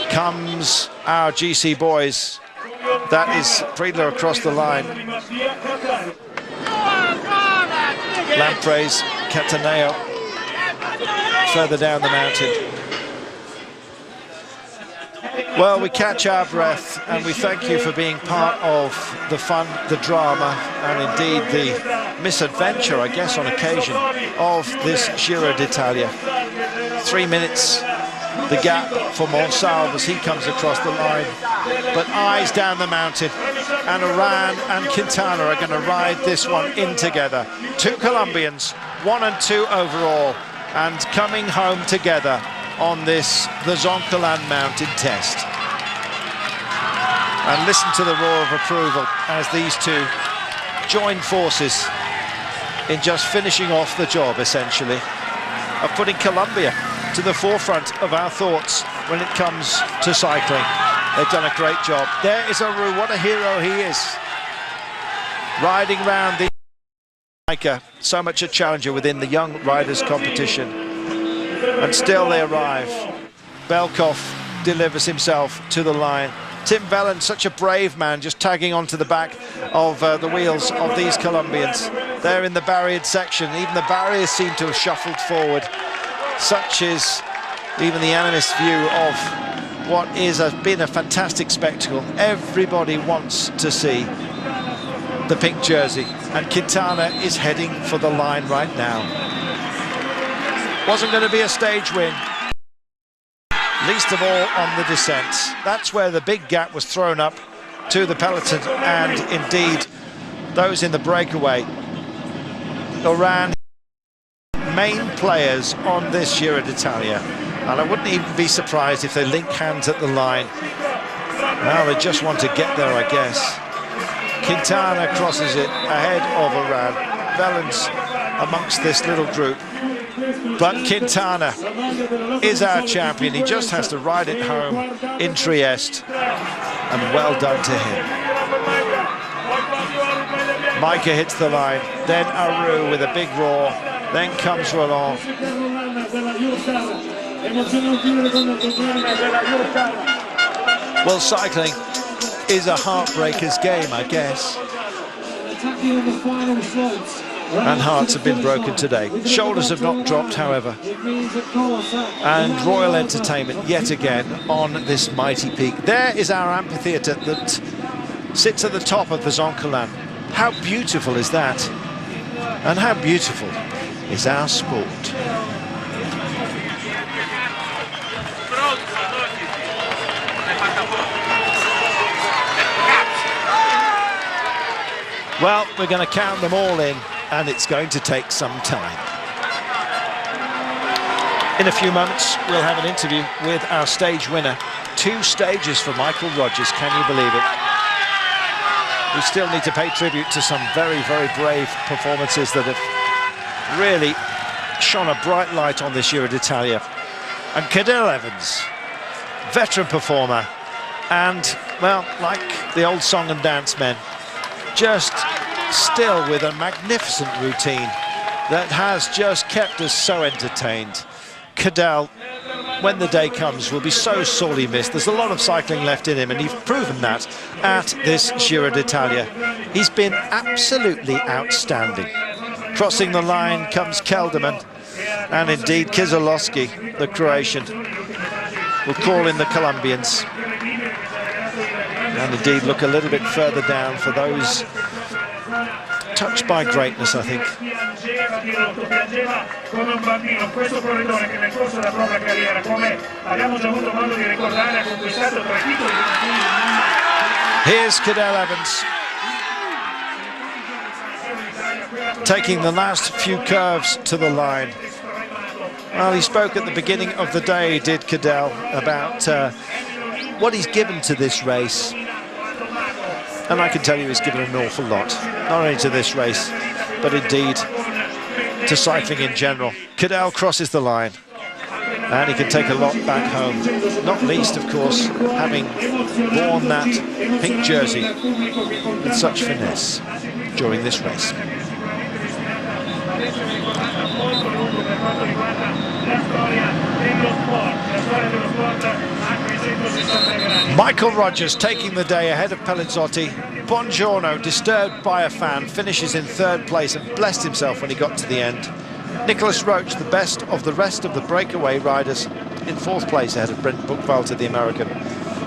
comes our GC boys. That is Friedler across the line. Lampreys, Cataneo further down the mountain. Well, we catch our breath and we thank you for being part of the fun, the drama, and indeed the misadventure, I guess, on occasion of this Giro d'Italia. 3 minutes, the gap for Monsalve as he comes across the line. But eyes down the mountain, and Oran and Quintana are going to ride this one in together. 2 Colombians, 1 and 2 overall, and coming home together on this, the Zoncolan mountain test. And listen to the roar of approval as these two join forces in just finishing off the job, essentially, of putting Colombia to the forefront of our thoughts when it comes to cycling. They've done a great job. There is Aru, what a hero he is. Riding round the Micah, so much a challenger within the young riders competition. And still they arrive. Belkov delivers himself to the line. Tim Velen, such a brave man, just tagging onto the back of the wheels of these Colombians. They're in the barriered section. Even the barriers seem to have shuffled forward. Such is even the animist view of what has been a fantastic spectacle. Everybody wants to see the pink jersey, and Quintana is heading for the line right now. Wasn't going to be a stage win, least of all on the descents. That's where the big gap was thrown up to the peloton, and indeed those in the breakaway. Oran, main players on this Giro d'Italia, and I wouldn't even be surprised if they link hands at the line. Well, they just want to get there, I guess. Quintana crosses it ahead of Oran. Velen's amongst this little group. But Quintana is our champion. He just has to ride it home in Trieste, and well done to him. Micah hits the line, then Aru with a big roar, then comes Roland. Well, cycling is a heartbreaker's game, I guess. And hearts have been broken today. Shoulders have not dropped, however. And Royal Entertainment yet again on this mighty peak. There is our amphitheatre that sits at the top of the Zoncolan. How beautiful is that? And how beautiful is our sport? Well, we're going to count them all in, and it's going to take some time. In a few moments, we'll have an interview with our stage winner. 2 stages for Michael Rogers, can you believe it? We still need to pay tribute to some very, very brave performances that have really shone a bright light on this Giro d'Italia. And Cadel Evans, veteran performer, and, well, like the old song and dance men, just still with a magnificent routine that has just kept us so entertained. Cadel, when the day comes, will be so sorely missed. There's a lot of cycling left in him, and he's proven that at this Giro d'Italia. He's been absolutely outstanding. Crossing the line comes Kelderman, and indeed Kizilowski, the Croatian, will call in the Colombians. And indeed look a little bit further down for those touched by greatness, I think. Here's Cadel Evans, taking the last few curves to the line. Well, he spoke at the beginning of the day, did Cadel, about what he's given to this race. And I can tell you he's given an awful lot, not only to this race, but indeed to cycling in general. Cadel crosses the line, and he can take a lot back home, not least, of course, having worn that pink jersey with such finesse. during this race. Michael Rogers taking the day ahead of Pelizzotti. Bongiorno, disturbed by a fan, finishes in third place and blessed himself when he got to the end. Nicholas Roach, the best of the rest of the breakaway riders, in fourth place ahead of Brent Buchwalter, the American.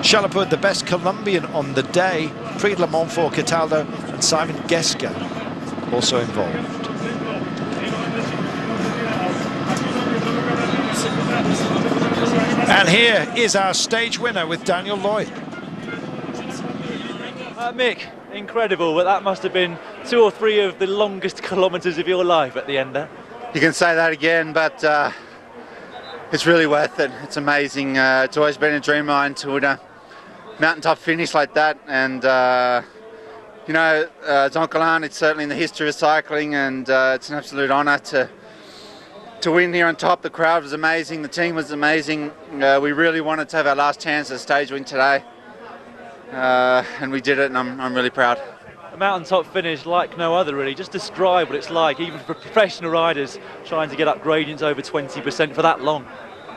Chalapud, the best Colombian on the day. Prix de la Montfort Cataldo and Simon Gesca also involved. And here is our stage winner with Daniel Lloyd. Mick, incredible, but that must have been 2 or 3 of the longest kilometres of your life at the end there. You can say that again, but it's really worth it. It's amazing. It's always been a dream of mine to win a mountaintop finish like that, and you know, Zoncolan, it's certainly in the history of cycling, and it's an absolute honour to win here on top. The crowd was amazing, the team was amazing. We really wanted to have our last chance at a stage win today, and we did it, and I'm really proud. A mountaintop finish like no other, really. Just describe what it's like, even for professional riders trying to get up gradients over 20% for that long.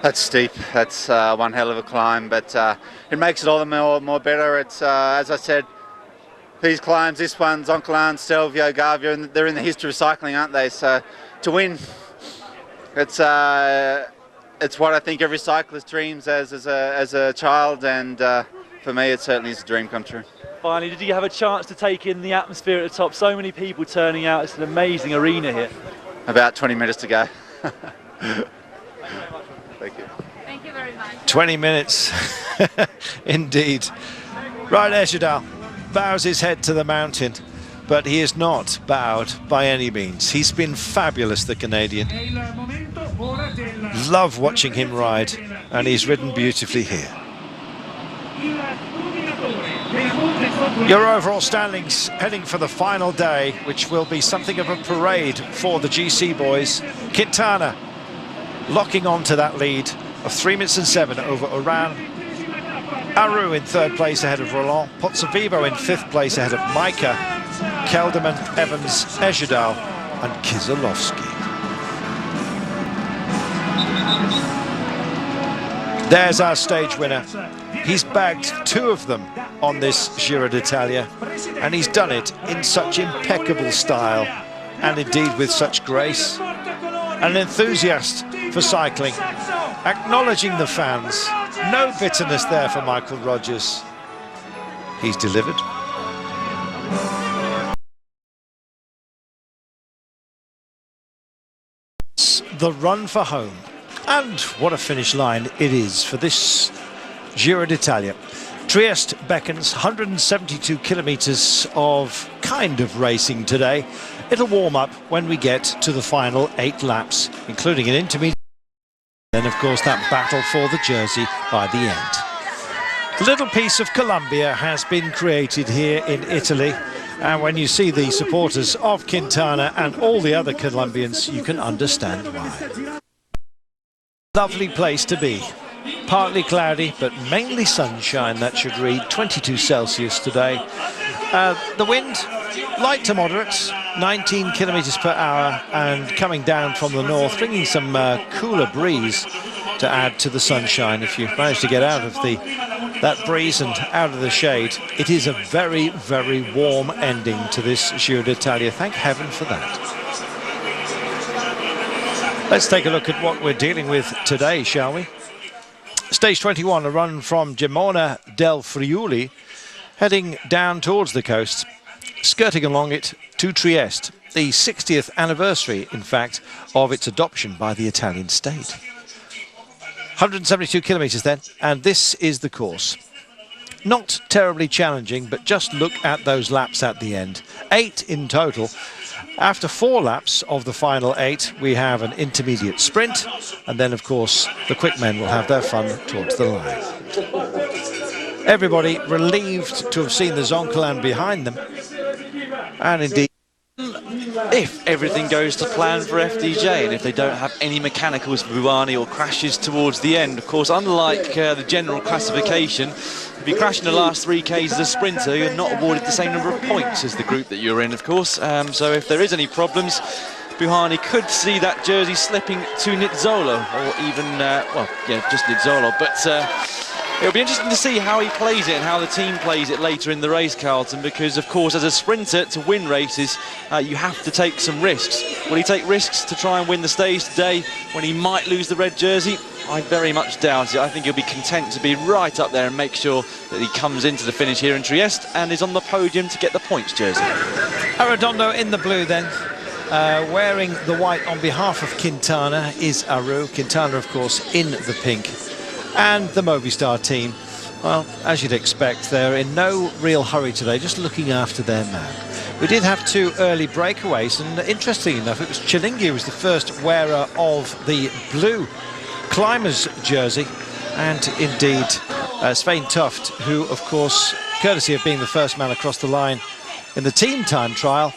That's steep. That's one hell of a climb, but it makes it all the more better. It's as I said, these climbs, this one, Zoncolan, Stelvio, Gavia, they're in the history of cycling, aren't they? So to win, it's what I think every cyclist dreams as a child, and for me, it certainly is a dream come true. Finally, did you have a chance to take in the atmosphere at the top? So many people turning out. It's an amazing arena here. About 20 minutes to go. Thank you. Thank you very much. 20 minutes, indeed. Right, Ejidal bows his head to the mountain, but he is not bowed by any means. He's been fabulous, the Canadian. Love watching him ride, and he's ridden beautifully here. Your overall standings heading for the final day, which will be something of a parade for the GC boys. Quintana locking on to that lead of 3 minutes and 7 over Oran. Aru in third place ahead of Roland. Pozzovivo in fifth place ahead of Micah. Kelderman, Evans, Ejidal and Kizilowski. There's our stage winner. He's bagged 2 of them on this Giro d'Italia, and he's done it in such impeccable style and indeed with such grace. An enthusiast for cycling, acknowledging the fans. No bitterness there for Michael Rogers. He's delivered. The run for home, and what a finish line it is for this Giro d'Italia. Trieste beckons, 172 kilometres of kind of racing today. It'll warm up when we get to the final 8 laps, including an intermediate. Then, of course, that battle for the jersey by the end. A little piece of Colombia has been created here in Italy. And when you see the supporters of Quintana and all the other Colombians, you can understand why. Lovely place to be. Partly cloudy, but mainly sunshine, that should read. 22 Celsius today. The wind, light to moderate, 19 kilometres per hour, and coming down from the north, bringing some cooler breeze to add to the sunshine. If you manage to get out of that breeze and out of the shade, it is a very, very warm ending to this Giro d'Italia. Thank heaven for that. Let's take a look at what we're dealing with today, shall we? Stage 21, a run from Gemona del Friuli, heading down towards the coast, skirting along it to Trieste, the 60th anniversary, in fact, of its adoption by the Italian state. 172 kilometres then, and this is the course. Not terribly challenging, but just look at those laps at the end. 8 in total. After 4 laps of the final 8, we have an intermediate sprint, and then, of course, the quick men will have their fun towards the line. Everybody relieved to have seen the Zoncolan behind them, and indeed if everything goes to plan for FDJ and if they don't have any mechanicals for Buani or crashes towards the end. Of course, unlike the general classification, if you crash in the last 3Ks as a sprinter, you're not awarded the same number of points as the group that you're in, of course. So if there is any problems, Buani could see that jersey slipping to Nizzolo, or even, well, yeah, just Nizzolo. But it'll be interesting to see how he plays it and how the team plays it later in the race, Carlton, because, of course, as a sprinter, to win races, you have to take some risks. Will he take risks to try and win the stage today when he might lose the red jersey? I very much doubt it. I think he'll be content to be right up there and make sure that he comes into the finish here in Trieste and is on the podium to get the points jersey. Arredondo in the blue then. Wearing the white on behalf of Quintana is Aru. Quintana, of course, in the pink. And the Movistar team, well, as you'd expect, they're in no real hurry today, just looking after their man. We did have 2 early breakaways, and interestingly enough, it was Cilingi who was the first wearer of the blue climbers jersey, and indeed Svein Tuft, who, of course, courtesy of being the first man across the line in the team time trial,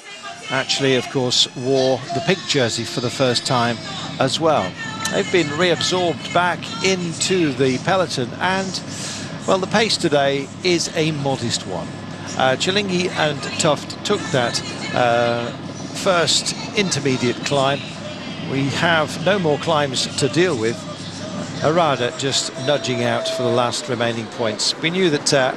actually, of course, wore the pink jersey for the first time as well. They've been reabsorbed back into the peloton, and, well, the pace today is a modest one. Cilingi and Tuft took that first intermediate climb. We have no more climbs to deal with. Arada just nudging out for the last remaining points. We knew that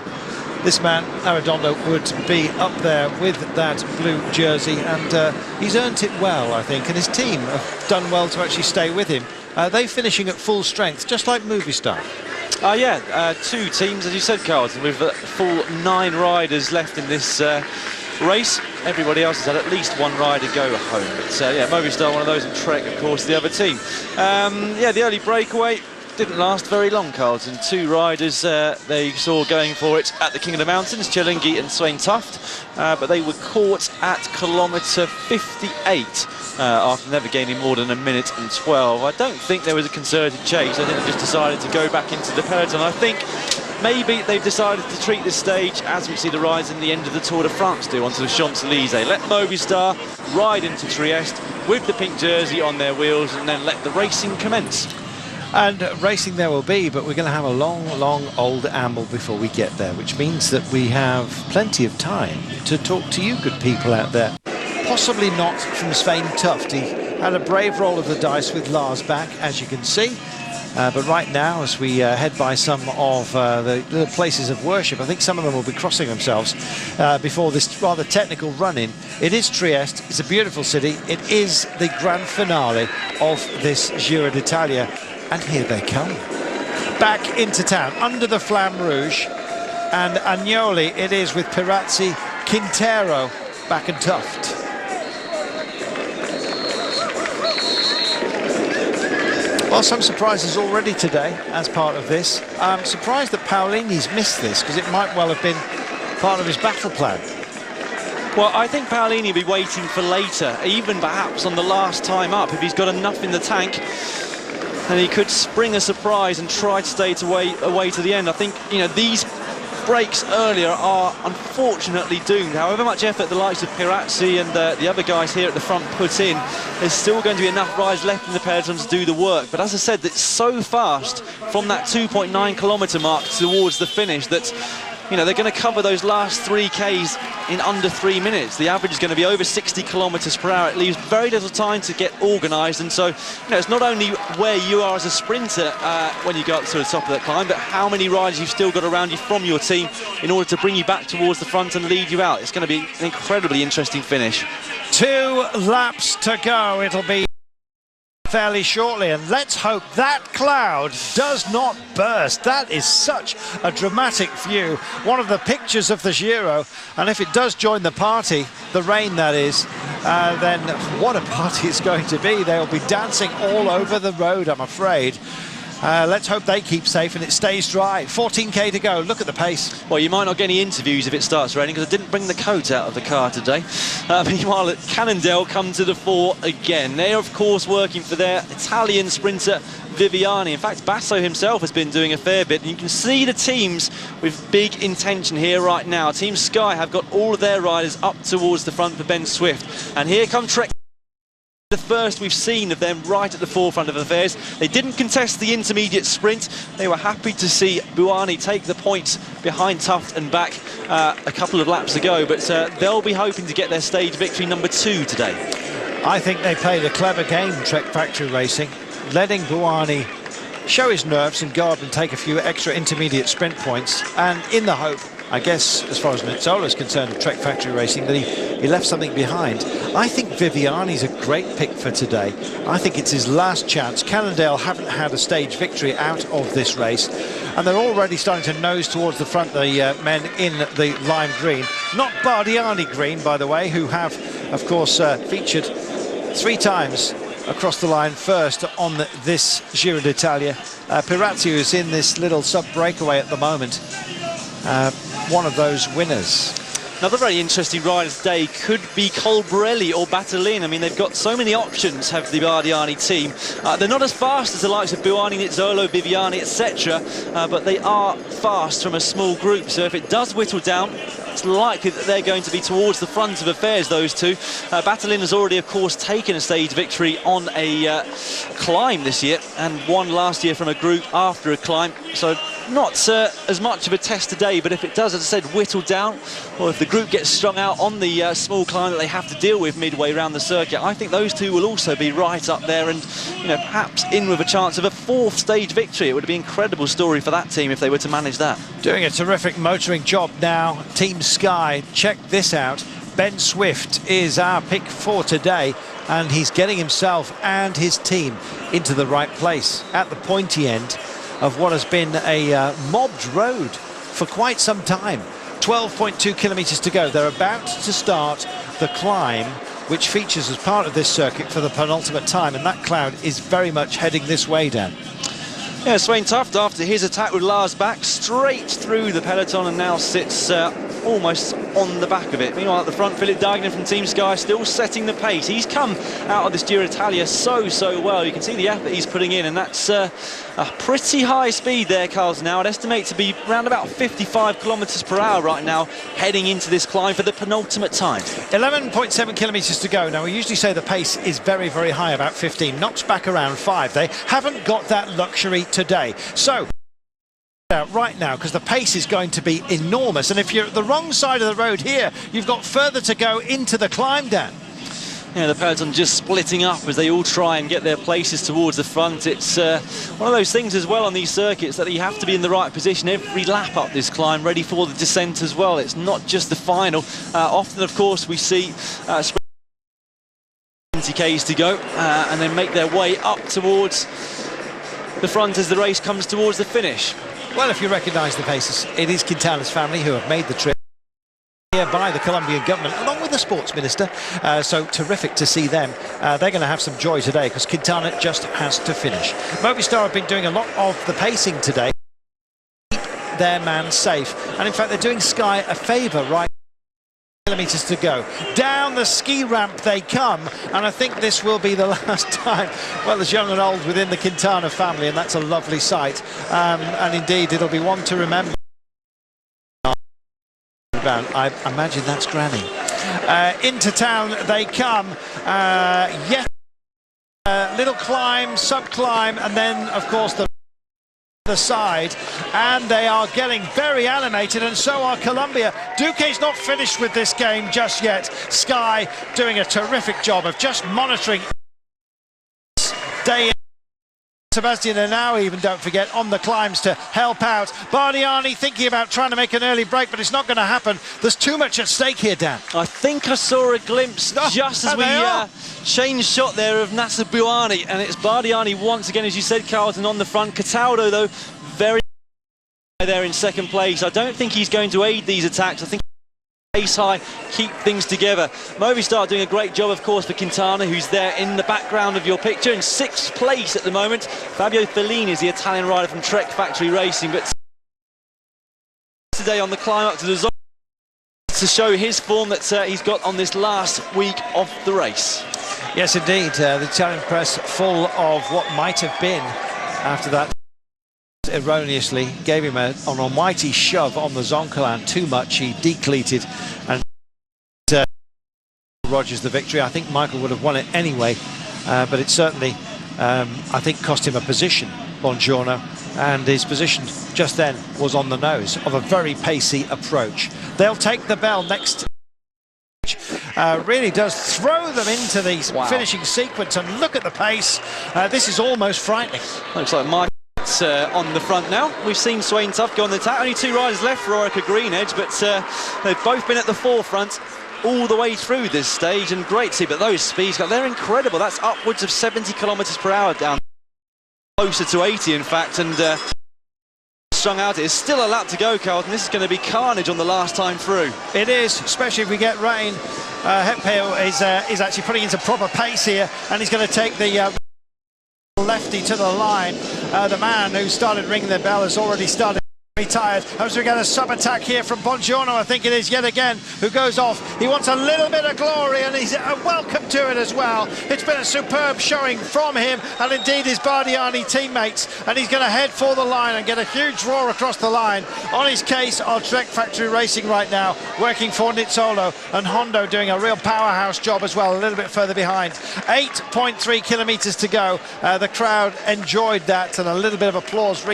this man, Arredondo, would be up there with that blue jersey, and he's earned it well, I think, and his team have done well to actually stay with him. They're finishing at full strength, just like Movistar. Yeah, 2 teams, as you said, Carlton, with a full 9 riders left in this race. Everybody else has had at least 1 rider go home. But yeah, Movistar, one of those, and Trek, of course, the other team. Yeah, the early breakaway didn't last very long, Carlton. 2 riders they saw going for it at the King of the Mountains, Cilingi and Svein Tuft, but they were caught at kilometre 58 after never gaining more than 1 minute and 12. I don't think there was a concerted chase. I think they just decided to go back into the peloton. I think maybe they've decided to treat this stage as we see the riders in the end of the Tour de France do, onto the Champs-Elysees. Let Movistar ride into Trieste with the pink jersey on their wheels, and then let the racing commence. And racing there will be, but we're going to have a long old amble before we get there, which means that we have plenty of time to talk to you good people out there. Possibly not from Svein Tuft. He had a brave roll of the dice with Lars back, as you can see. But right now, as we head by some of the little places of worship, I think some of them will be crossing themselves before this rather technical run-in. It is Trieste. It's a beautiful city. It is the grand finale of this Giro d'Italia. And here they come. Back into town, under the Flamme Rouge. And Agnoli it is with Pirazzi, Quintero, back and Tuft. Well, some surprises already today as part of this. I'm surprised that Paolini's missed this, because it might well have been part of his battle plan. Well, I think Paolini will be waiting for later, even perhaps on the last time up, if he's got enough in the tank. And he could spring a surprise and try to stay away to the end. I think, you know, these breaks earlier are unfortunately doomed. However much effort the likes of Pirazzi and the other guys here at the front put in, there's still going to be enough riders left in the peloton to do the work. But as I said, it's so fast from that 2.9 kilometre mark towards the finish that, you know, they're going to cover those last 3Ks in under 3 minutes. The average is going to be over 60 kilometres per hour. It leaves very little time to get organised, and so, you know, it's not only where you are as a sprinter when you go up to the top of that climb, but how many riders you've still got around you from your team in order to bring you back towards the front and lead you out. It's going to be an incredibly interesting finish. 2 laps to go. It'll be fairly shortly, and let's hope that cloud does not burst. That is such a dramatic view, one of the pictures of the Giro, and if it does join the party, the rain that is, then what a party it's going to be. They'll be dancing all over the road, I'm afraid. Let's hope they keep safe and it stays dry. 14k to go. Look at the pace. Well, you might not get any interviews if it starts raining, because I didn't bring the coat out of the car today. Meanwhile, Cannondale come to the fore again. They're, of course, working for their Italian sprinter Viviani. In fact, Basso himself has been doing a fair bit, and you can see the teams with big intention here right now. Team Sky have got all of their riders up towards the front for Ben Swift, and here come Trek. The first we've seen of them right at the forefront of affairs. They didn't contest the intermediate sprint. They were happy to see Buani take the points behind Tuft and back a couple of laps ago, but they'll be hoping to get their stage victory number 2 today. I think they played a clever game, Trek Factory Racing, letting Buani show his nerves and go up and take a few extra intermediate sprint points, and in the hope, I guess, as far as Nizzola is concerned, of Trek Factory Racing, that he left something behind. I think Viviani's a great pick for today. I think it's his last chance. Cannondale haven't had a stage victory out of this race, and they're already starting to nose towards the front, the men in the lime green. Not Bardiani green, by the way, who have, of course, featured 3 times across the line first on this Giro d'Italia. Pirazzi, who's in this little sub-breakaway at the moment, one of those winners. Another very interesting rider today could be Colbrelli or Battaglia. I mean, they've got so many options, have the Bardiani team. They're not as fast as the likes of Buani, Nizzolo, Viviani, etc., but they are fast from a small group. So if it does whittle down, it's likely that they're going to be towards the front of affairs, those two. Battaglia has already, of course, taken a stage victory on a climb this year, and won last year from a group after a climb. So not as much of a test today, but if it does, as I said, whittle down, or if the group gets strung out on the small climb that they have to deal with midway around the circuit, I think those two will also be right up there, and perhaps in with a chance of a 4th stage victory. It would be an incredible story for that team if they were to manage that. Doing a terrific motoring job now, Team Sky. Check this out. Ben Swift is our pick for today, and he's getting himself and his team into the right place at the pointy end of what has been a mobbed road for quite some time. 12.2 kilometres to go. They're about to start the climb, which features as part of this circuit for the penultimate time, and that cloud is very much heading this way, Dan. Yeah, Svein Tuft, after his attack with Lars back, straight through the peloton, and now sits almost on the back of it. Meanwhile, at the front, Philip Dagnan from Team Sky still setting the pace. He's come out of this Giro d'Italia so well. You can see the effort he's putting in, and that's a pretty high speed there, Carlton. Now, I'd estimate to be around about 55 kilometres per hour right now, heading into this climb for the penultimate time. 11.7 kilometres to go. Now, we usually say the pace is very, very high, about 15, knocks back around 5. They haven't got that luxury today. So, right now, because the pace is going to be enormous, and if you're at the wrong side of the road here, you've got further to go into the climb, Dan. Yeah, the peloton just splitting up as they all try and get their places towards the front. It's one of those things as well on these circuits that you have to be in the right position every lap up this climb, ready for the descent as well. It's not just the final. Often, of course, we see 20k's to go and then make their way up towards the front as the race comes towards the finish. Well, if you recognise the faces, it is Quintana's family who have made the trip here by the Colombian government, along with the sports minister. So terrific to see them. They're going to have some joy today because Quintana just has to finish. Movistar have been doing a lot of the pacing today to keep their man safe. And in fact, they're doing Sky a favour right kilometres to go. Down the ski ramp they come, and I think this will be the last time, well, there's young and old within the Quintana family, and that's a lovely sight. And indeed, it'll be one to remember. I imagine that's Granny. Into town they come. Yes, little climb, sub-climb, and then, of course, the side, and they are getting very animated, and so are Colombia. Duque's not finished with this game just yet. Sky doing a terrific job of just monitoring day in. Sebastian Henao, even, don't forget, on the climbs to help out. Bardiani thinking about trying to make an early break, but it's not going to happen. There's too much at stake here, Dan. I think I saw a glimpse just as we changed shot there of Nasser Buani, and it's Bardiani once again, as you said, Carlton, on the front. Cataldo, though, very there in second place. I don't think he's going to aid these attacks. I think ace high, keep things together. Movistar doing a great job, of course, for Quintana, who's there in the background of your picture in 6th place at the moment. Fabio Fellini is the Italian rider from Trek Factory Racing, but today on the climb up to the zone to show his form that he's got on this last week of the race. Yes, indeed. The Italian press full of what might have been after that. Erroneously gave him an almighty shove on the Zoncolan. Too much, he decleated and Rogers the victory. I think Michael would have won it anyway, but it certainly I think cost him a position, Bongiorno, and his position just then was on the nose of a very pacey approach. They'll take the bell next. Really does throw them into the finishing sequence, and look at the pace. This is almost frightening. Looks like Mike on the front now. We've seen Swain Tough go on the attack. Only 2 riders left for Orica Greenedge, but they've both been at the forefront all the way through this stage, and great to see. But those speeds, they're incredible. That's upwards of 70 kilometres per hour down, closer to 80 in fact, and strung out. It's still a lap to go, Carlton. This is going to be carnage on the last time through. It is, especially if we get rain. Hepeo is actually putting into proper pace here, and he's going to take the lefty to the line. The man who started ringing the bell has already started tired. As we get a sub-attack here from Bongiorno, I think it is yet again, who goes off. He wants a little bit of glory, and he's welcome to it as well. It's been a superb showing from him, and indeed his Bardiani teammates, and he's going to head for the line and get a huge roar across the line. On his case are Trek Factory Racing right now, working for Nizzolo, and Hondo doing a real powerhouse job as well, a little bit further behind. 8.3 kilometres to go. The crowd enjoyed that, and a little bit of applause.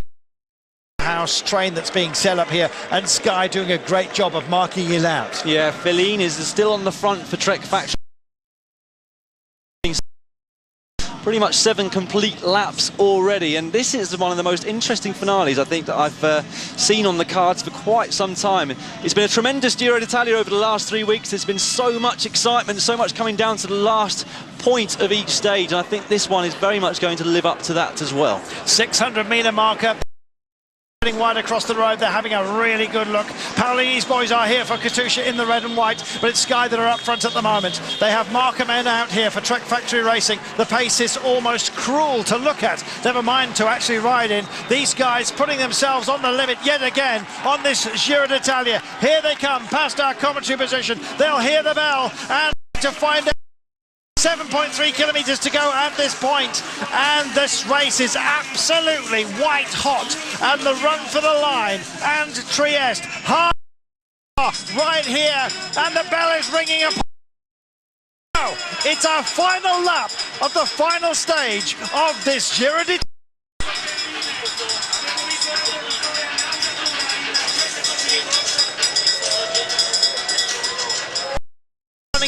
House train that's being set up here, and Sky doing a great job of marking it out. Yeah, Fellini is still on the front for Trek Factory. Pretty much 7 complete laps already, and this is one of the most interesting finales I think that I've seen on the cards for quite some time. It's been a tremendous Giro d'Italia over the last 3 weeks. There's been so much excitement, so much coming down to the last point of each stage, and I think this one is very much going to live up to that as well. 600-metre marker. Wide across the road, they're having a really good look. Paolini's boys are here for Katusha in the red and white, but it's Sky that are up front at the moment. They have marker men out here for Trek Factory Racing. The pace is almost cruel to look at, never mind to actually ride in. These guys putting themselves on the limit yet again on this Giro d'Italia. Here they come past our commentary position. They'll hear the bell, and to find out 7.3 kilometres to go at this point, and this race is absolutely white hot, and the run for the line, and Trieste hard right here, and the bell is ringing up. Now it's our final lap of the final stage of this Giro d'Italia.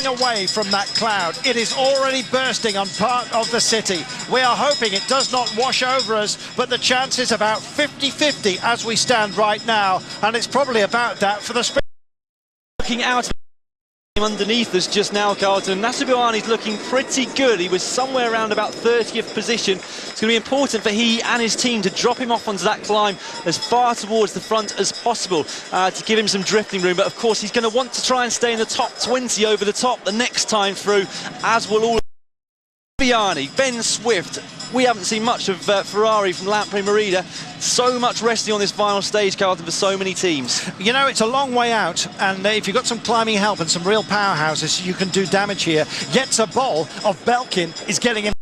Away from that cloud. It is already bursting on part of the city. We are hoping it does not wash over us, but the chance is about 50-50 as we stand right now, and it's probably about that for the sprint. Looking out underneath us just now, Carlton, Nasubuani's looking pretty good. He was somewhere around about 30th position. It's going to be important for he and his team to drop him off onto that climb as far towards the front as possible to give him some drifting room. But of course he's going to want to try and stay in the top 20 over the top the next time through, as will all. Viviani, Ben Swift. We haven't seen much of Ferrari from Lampre Merida. So much resting on this final stage, Carlton, for so many teams. You know, it's a long way out, and if you've got some climbing help and some real powerhouses, you can do damage here. Jetsa Bol of Belkin is getting in.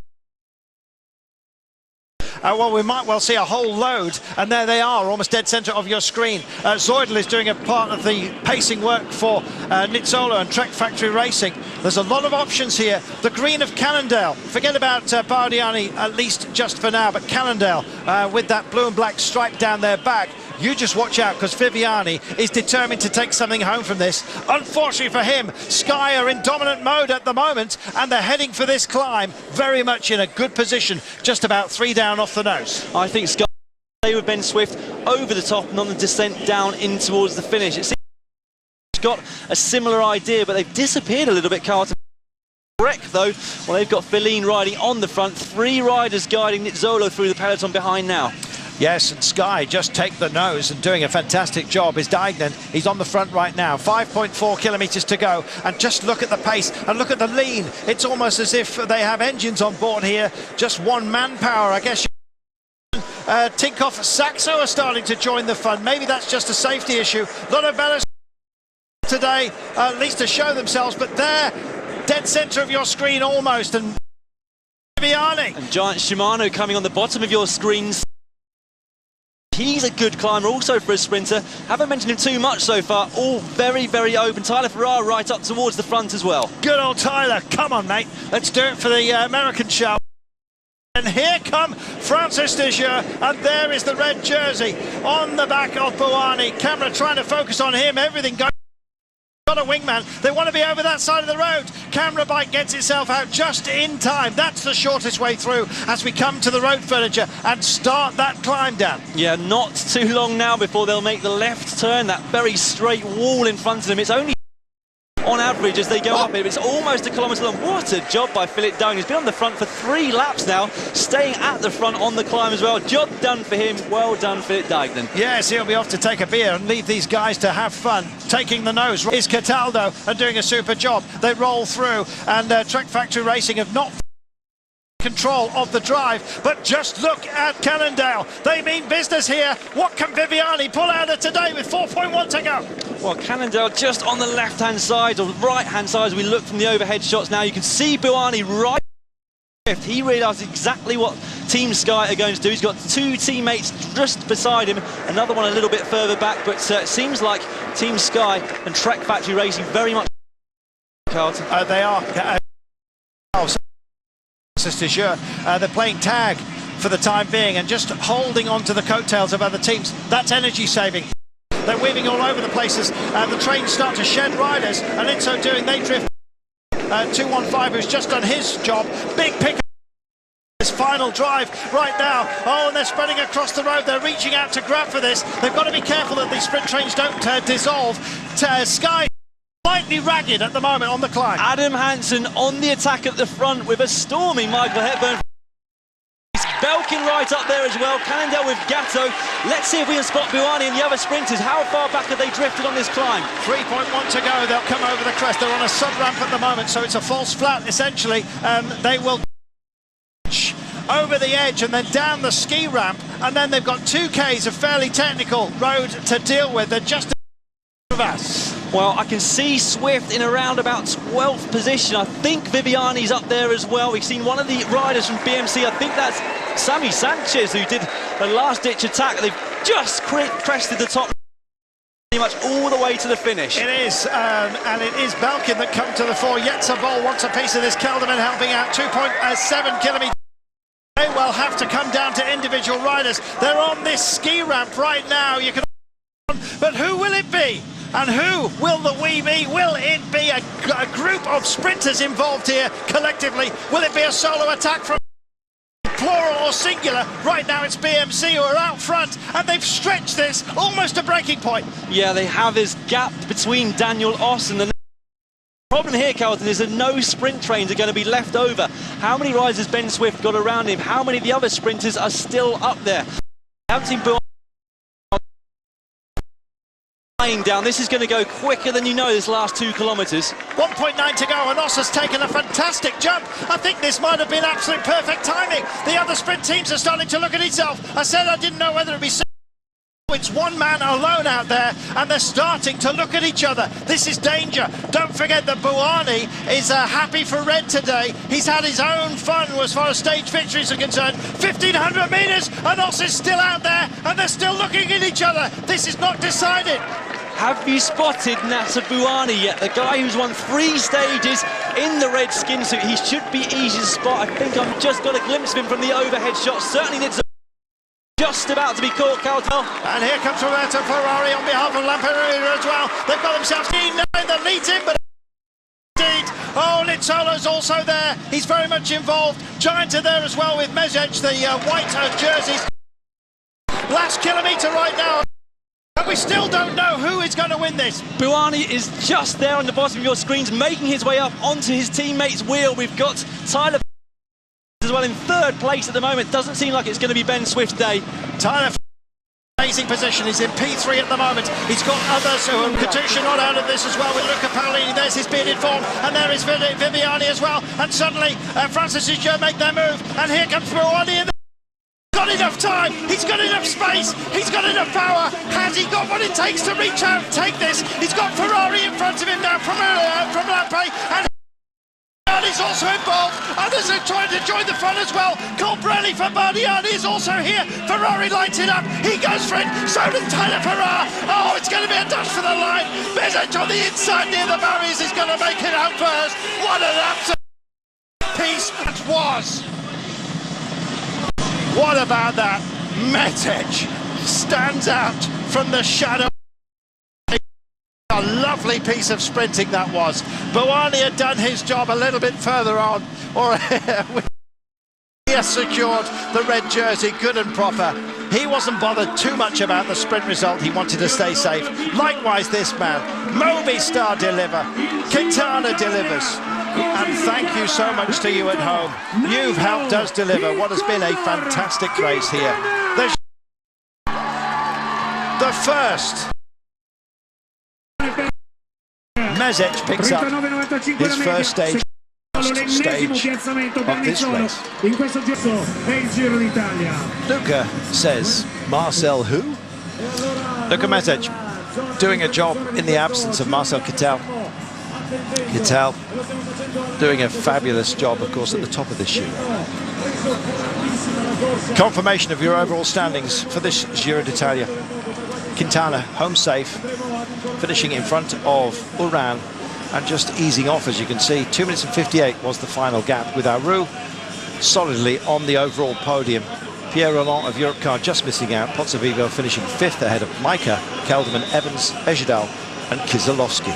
Well, we might well see a whole load, and there they are, almost dead centre of your screen. Zoidl is doing a part of the pacing work for Nizzolo and Trek Factory Racing. There's a lot of options here. The green of Cannondale. Forget about Bardiani, at least just for now, but Cannondale with that blue and black stripe down their back. You just watch out, because Viviani is determined to take something home from this. Unfortunately for him, Sky are in dominant mode at the moment, and they're heading for this climb very much in a good position, just about 3 down off the nose. I think Sky with Ben Swift over the top and on the descent down in towards the finish. It seems got a similar idea, but they've disappeared a little bit, Carlton. Wreck though, well, they've got Fellini riding on the front, 3 riders guiding Nizzolo through the peloton behind now. Yes, and Sky just take the nose and doing a fantastic job is Dignan. He's on the front right now, 5.4 kilometres to go, and just look at the pace and look at the lean. It's almost as if they have engines on board here, just one manpower, I guess. Tinkoff, Saxo are starting to join the fun. Maybe that's just a safety issue. Lotto Bellas today, at least to show themselves, but they're dead centre of your screen almost, and Viviani. And Giant Shimano coming on the bottom of your screens. He's a good climber also for a sprinter. Haven't mentioned him too much so far. All very, very open. Tyler Ferrara right up towards the front as well. Good old Tyler. Come on, mate. Let's do it for the American show. And here come Francis de Jure, and there is the red jersey on the back of Buani. Camera trying to focus on him. Everything going. Got a wingman. They want to be over that side of the road. Camera bike gets itself out just in time. That's the shortest way through as we come to the road furniture and start that climb down. Yeah, not too long now before they'll make the left turn. That very straight wall in front of them. It's only on average as they go up it. It's almost a kilometre long. What a job by Philip Down. He's been on the front for 3 laps now, staying at the front on the climb as well. Job done for him. Well done, Philip Dignan. Yes, he'll be off to take a beer and leave these guys to have fun. Taking the nose is Cataldo and doing a super job. They roll through, and Trek Factory Racing have not control of the drive, but just look at Cannondale. They mean business here. What can Viviani pull out of today with 4.1 to go? Well, Cannondale just on the left-hand side or right-hand side as we look from the overhead shots now. You can see Buani right left. He realised exactly what Team Sky are going to do. He's got 2 teammates just beside him, another one a little bit further back, but it seems like Team Sky and Trek Factory Racing very much Carlton. They are. They're playing tag for the time being and just holding on to the coattails of other teams. That's energy saving. They're weaving all over the places. The trains start to shed riders, and in so doing they drift 215, who's just done his job. Big pick this final drive right now. Oh, and they're spreading across the road. They're reaching out to grab for this. They've got to be careful that these sprint trains don't dissolve. Sky slightly ragged at the moment on the climb. Adam Hansen on the attack at the front with a storming Michael Hepburn. Belkin right up there as well. Cannondale with Gatto. Let's see if we can spot Buani and the other sprinters. How far back have they drifted on this climb? 3.1 to go. They'll come over the crest. They're on a sub-ramp at the moment, so it's a false flat, essentially. They will over the edge and then down the ski ramp, and then they've got 2Ks of fairly technical road to deal with. They're just of us. Well, I can see Swift in around about 12th position. I think Viviani's up there as well. We've seen one of the riders from BMC. I think that's Sammy Sanchez who did the last-ditch attack. They've just crested the top pretty much all the way to the finish. It is, and it is Belkin that come to the fore. Yetzabol wants a piece of this. Kelderman helping out. 2.7 kilometres. They will have to come down to individual riders. They're on this ski ramp right now. You can, but who will it be? And who will the we be? Will it be a group of sprinters involved here collectively? Will it be a solo attack from plural or singular? Right now it's BMC who are out front, and they've stretched this almost a breaking point. Yeah, they have this gap between Daniel Oss and the problem here, Carlton, is that no sprint trains are going to be left over. How many riders has Ben Swift got around him? How many of the other sprinters are still up there? I haven't seen down. This is going to go quicker than you know this last 2 kilometres. 1.9 to go, and Oss has taken a fantastic jump. I think this might have been absolute perfect timing. The other sprint teams are starting to look at itself. I said I didn't know whether it'd be it's one man alone out there, and they're starting to look at each other. This is danger. Don't forget that Buani is happy for red today. He's had his own fun as far as stage victories are concerned. 1,500 metres, and Oss is still out there, and they're still looking at each other. This is not decided. Have you spotted Nasser Buani yet? The guy who's won 3 stages in the red skin suit. He should be easy to spot. I think I've just got a glimpse of him from the overhead shot. Certainly needs just about to be caught, Caltel. And here comes Roberto Ferrari on behalf of Lampereira as well. They've got themselves 9 that leads him, but indeed, oh, Nizzolo's also there. He's very much involved. Giant are there as well with Mezec, the white jerseys. Last kilometre right now. And we still don't know who is going to win this. Buani is just there on the bottom of your screens, making his way up onto his teammate's wheel. We've got Tyler as well in third place at the moment. Doesn't seem like it's going to be Ben Swift's day. Tyler, amazing position. He's in P3 at the moment. He's got others who are Katusha not out of this as well with Luca Paolini. There's his bearded form, and there is Viviani as well. And suddenly Francis Hughes make their move, and here comes Buoni. Got enough time, he's got enough space, he's got enough power. Has he got what it takes to reach out and take this? He's got Ferrari in front of him now from Lampe, and is also involved. Others are trying to join the fun as well. Colbrelli for Bardiani is also here. Ferrari lights it up. He goes for it. So does Tyler Ferrar. Oh, it's going to be a dash for the line. Message on the inside near the barriers is going to make it out first. What an absolute piece it was. What about that? Metej stands out from the shadow. A lovely piece of sprinting that was. Buoni had done his job a little bit further on, or he has secured the red jersey good and proper. He wasn't bothered too much about the sprint result. He wanted to stay safe. Likewise this man. Movistar deliver. Quintana delivers. And thank you so much to you at home. You've helped us deliver what has been a fantastic race here. The first. Mezec picks up his first stage of this race. Luca says, Marcel who? Luca Mezec doing a job in the absence of Marcel Kittel. Kittel doing a fabulous job, of course, at the top of this shoot. Confirmation of your overall standings for this Giro d'Italia. Quintana home safe, finishing in front of Uran and just easing off, as you can see. 2 minutes and 58 was the final gap, with Aru solidly on the overall podium. Pierre Roland of Europcar just missing out. Pozzovivo finishing 5th ahead of Micah, Kelderman, Evans, Ejdal and Kizilowski.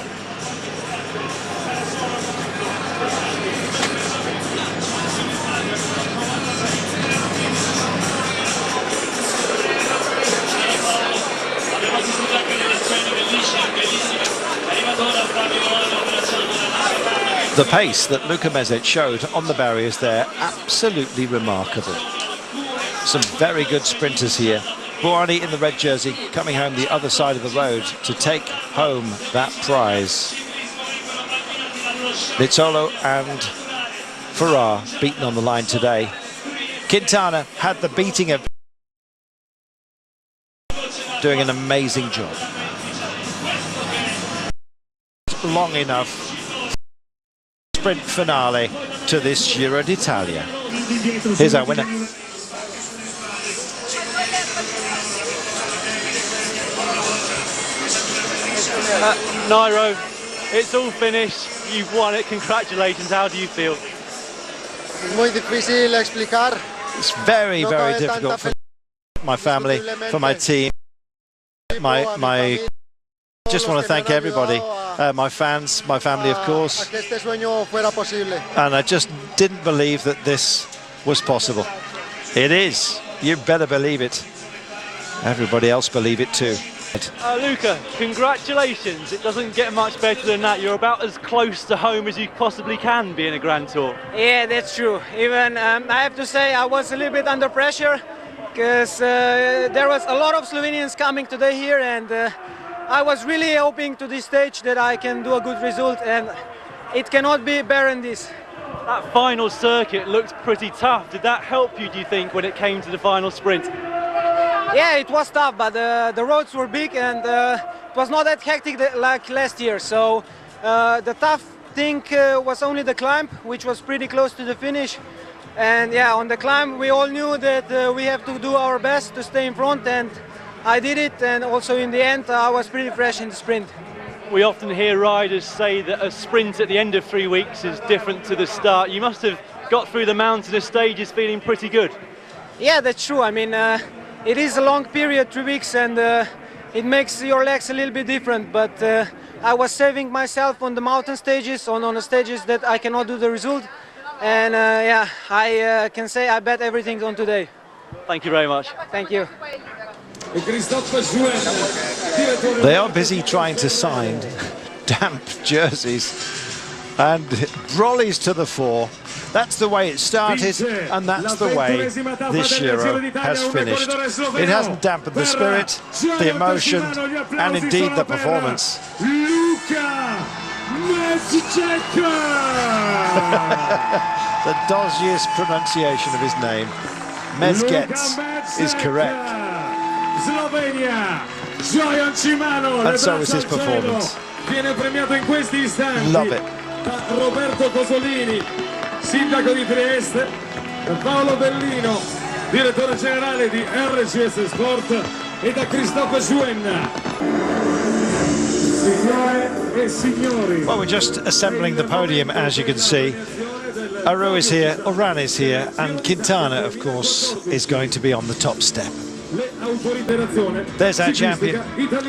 The pace that Luca Mezec showed on the barriers there, absolutely remarkable. Some very good sprinters here. Buoni in the red jersey coming home the other side of the road to take home that prize. Nizzolo and Ferrar beaten on the line today. Quintana had the beating of doing an amazing job. Long enough sprint finale to this Giro d'Italia. Here's our winner. Nairo, it's all finished. You've won it. Congratulations. How do you feel? Muy difícil explicar. It's very, very difficult for my family, for my team, my just want to thank everybody, my fans, my family, of course. And I just didn't believe that this was possible. It is. You better believe it. Everybody else believe it too. Luca, congratulations. It doesn't get much better than that. You're about as close to home as you possibly can being a Grand Tour. Yeah, that's true. Even I have to say I was a little bit under pressure because there was a lot of Slovenians coming today here, and I was really hoping to this stage that I can do a good result, and it cannot be barren this. That final circuit looked pretty tough. Did that help you, do you think, when it came to the final sprint? Yeah, it was tough, but the roads were big, and it was not that hectic like last year. So the tough thing was only the climb, which was pretty close to the finish. And yeah, on the climb we all knew that we have to do our best to stay in front, and I did it. And also in the end I was pretty fresh in the sprint. We often hear riders say that a sprint at the end of 3 weeks is different to the start. You must have got through the mountainous stages feeling pretty good. Yeah, that's true. I mean, it is a long period, 3 weeks, and it makes your legs a little bit different. But I was saving myself on the mountain stages, on the stages that I cannot do the result. And yeah, I can say I bet everything on today. Thank you very much. Thank you. They are busy trying to sign damp jerseys, and Brolly's to the fore. That's the way it started, and that's the way this Giro has finished. It hasn't dampened the spirit, the emotion, and indeed the performance. The dodgiest pronunciation of his name. Mezgets is correct. And so was his performance. Love it. Roberto Cosolini, sindaco di Trieste, Paolo Bellino, direttore generale di RCS Sport, e da Christophe Jouen. Signore e signori. Well, we're just assembling the podium, as you can see. Aru is here, Oran is here, and Quintana, of course, is going to be on the top step. There's our champion.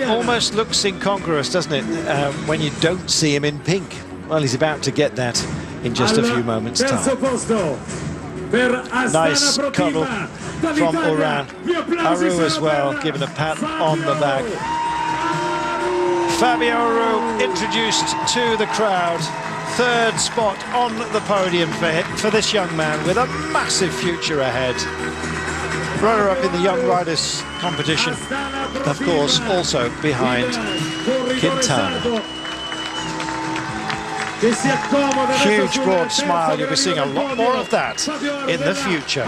Almost looks incongruous, doesn't it, when you don't see him in pink. Well, he's about to get that in just a few moments' time. Nice cuddle from Oran. Aru as well, given a pat on the back. Fabio Aru introduced to the crowd. Third spot on the podium for this young man with a massive future ahead. Runner-up in the Young Riders competition, of course, also behind Quintana. Huge broad smile, you'll be seeing a lot more of that in the future.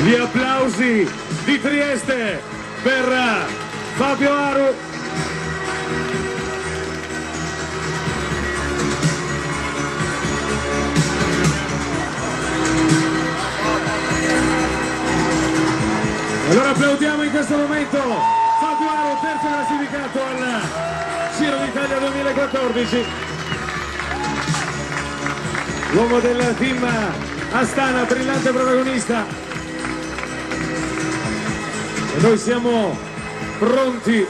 Gli applausi di Trieste per Fabio Aru. Allora applaudiamo in questo momento Fabio Aru, terzo classificato al Giro d'Italia 2014. L'uomo del team Astana, brillante protagonista. E noi siamo pronti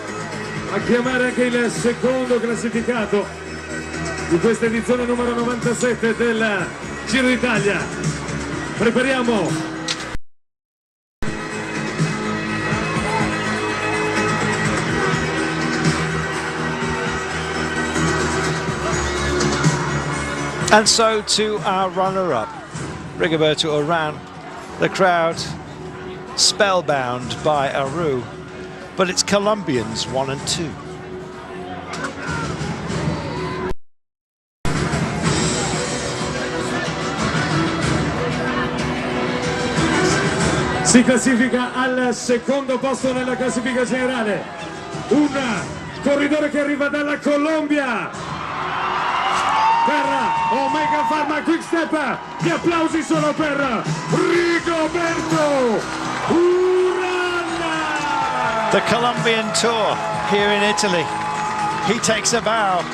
a chiamare anche il secondo classificato di questa edizione numero 97 del Giro d'Italia. Prepariamo And so to our runner-up, Rigoberto Oran. The crowd spellbound by Aru, but it's Colombians 1 and 2. Si classifica al secondo posto nella classifica generale un corridore che arriva dalla Colombia per Omega Pharma Quick Step. Gli applausi sono per Rigoberto Urán. The Colombian Tour here in Italy. He takes a bow.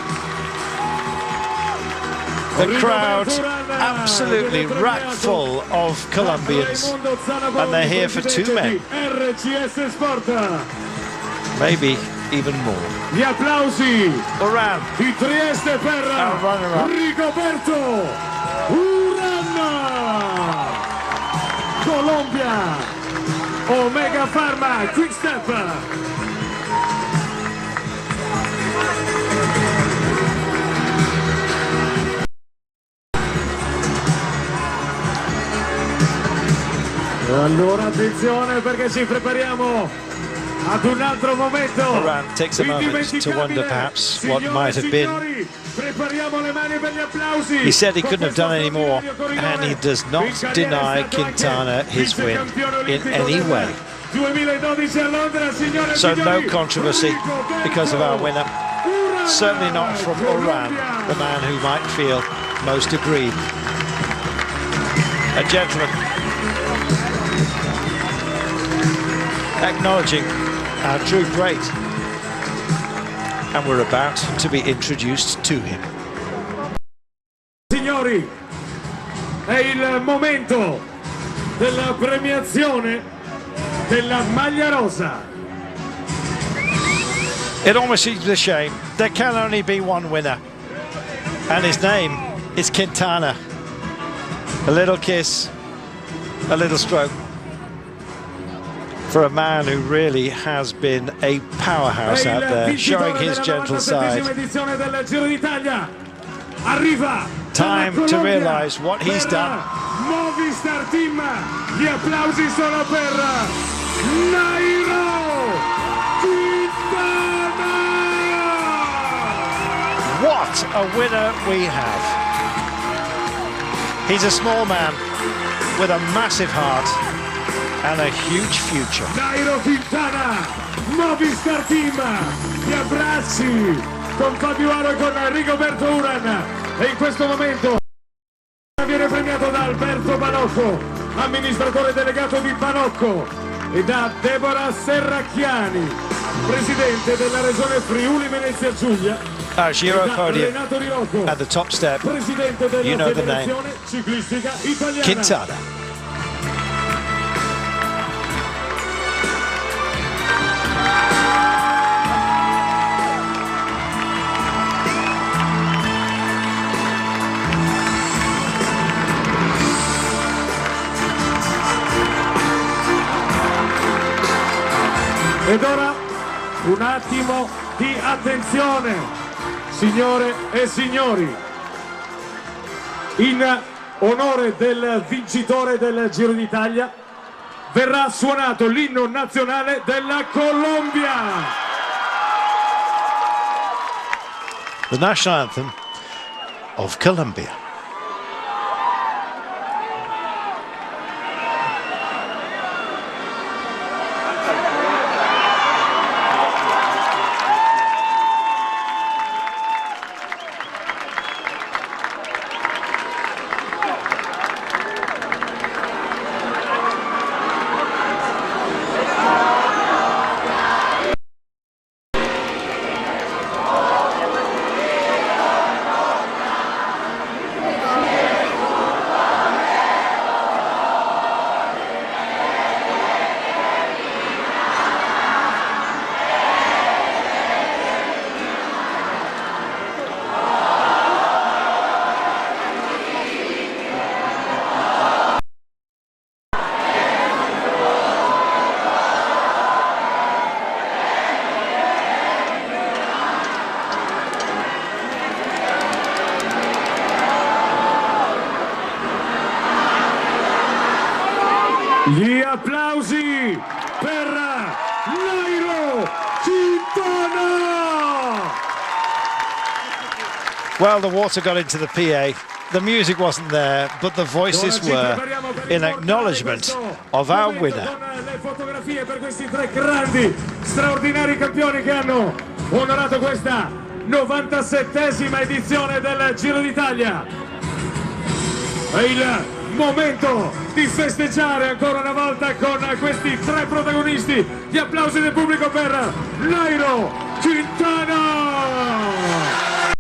The crowd absolutely rack full of Colombians, and they're here for two men, maybe even more. Gli applausi Oran, di Trieste per Rigoberto Urán. Colombia, Omega Pharma Quick Step. Allora attenzione, perché ci prepariamo ad un altro momento. Oran takes a moment to wonder perhaps what might have been. He said he couldn't have done any more, and he does not deny Quintana his win in any way. So no controversy because of our winner. Certainly not from Oran, the man who might feel most aggrieved. A gentleman acknowledging our true great, and we're about to be introduced to him. Signori, è il momento della premiazione della maglia rosa. It almost seems a shame. There can only be one winner, and his name is Quintana. A little kiss, a little stroke. for a man who really has been a powerhouse out there, showing his gentle side. Time to realize what he's done. Movistar Team, gli applausi sono per Nairo Quintana! What a winner we have. He's a small man with a massive heart and a huge future. Nairo Quintana, Movistar Team, gli abbracci con Fabio e con Rigoberto Uran, e in questo momento viene premiato da Alberto Banocco, amministratore delegato di Banocco, e da Deborah Serracchiani, presidente della regione Friuli Venezia Giulia. Our Giro podium at the top step, you know the name, Quintana. Ed ora un attimo di attenzione, signore e signori. In onore del vincitore del Giro d'Italia verrà suonato l'inno nazionale della Colombia. The national anthem of Colombia. Gli applausi per Nairo Quintana! Well, the water got into the PA. The music wasn't there, but the voices were in acknowledgement of our winner. Le fotografie per questi tre grandi, straordinari campioni che hanno onorato questa 97esima edizione del Giro d'Italia. È il momento di festeggiare ancora una volta con questi tre protagonisti. Gli applausi del pubblico per Nairo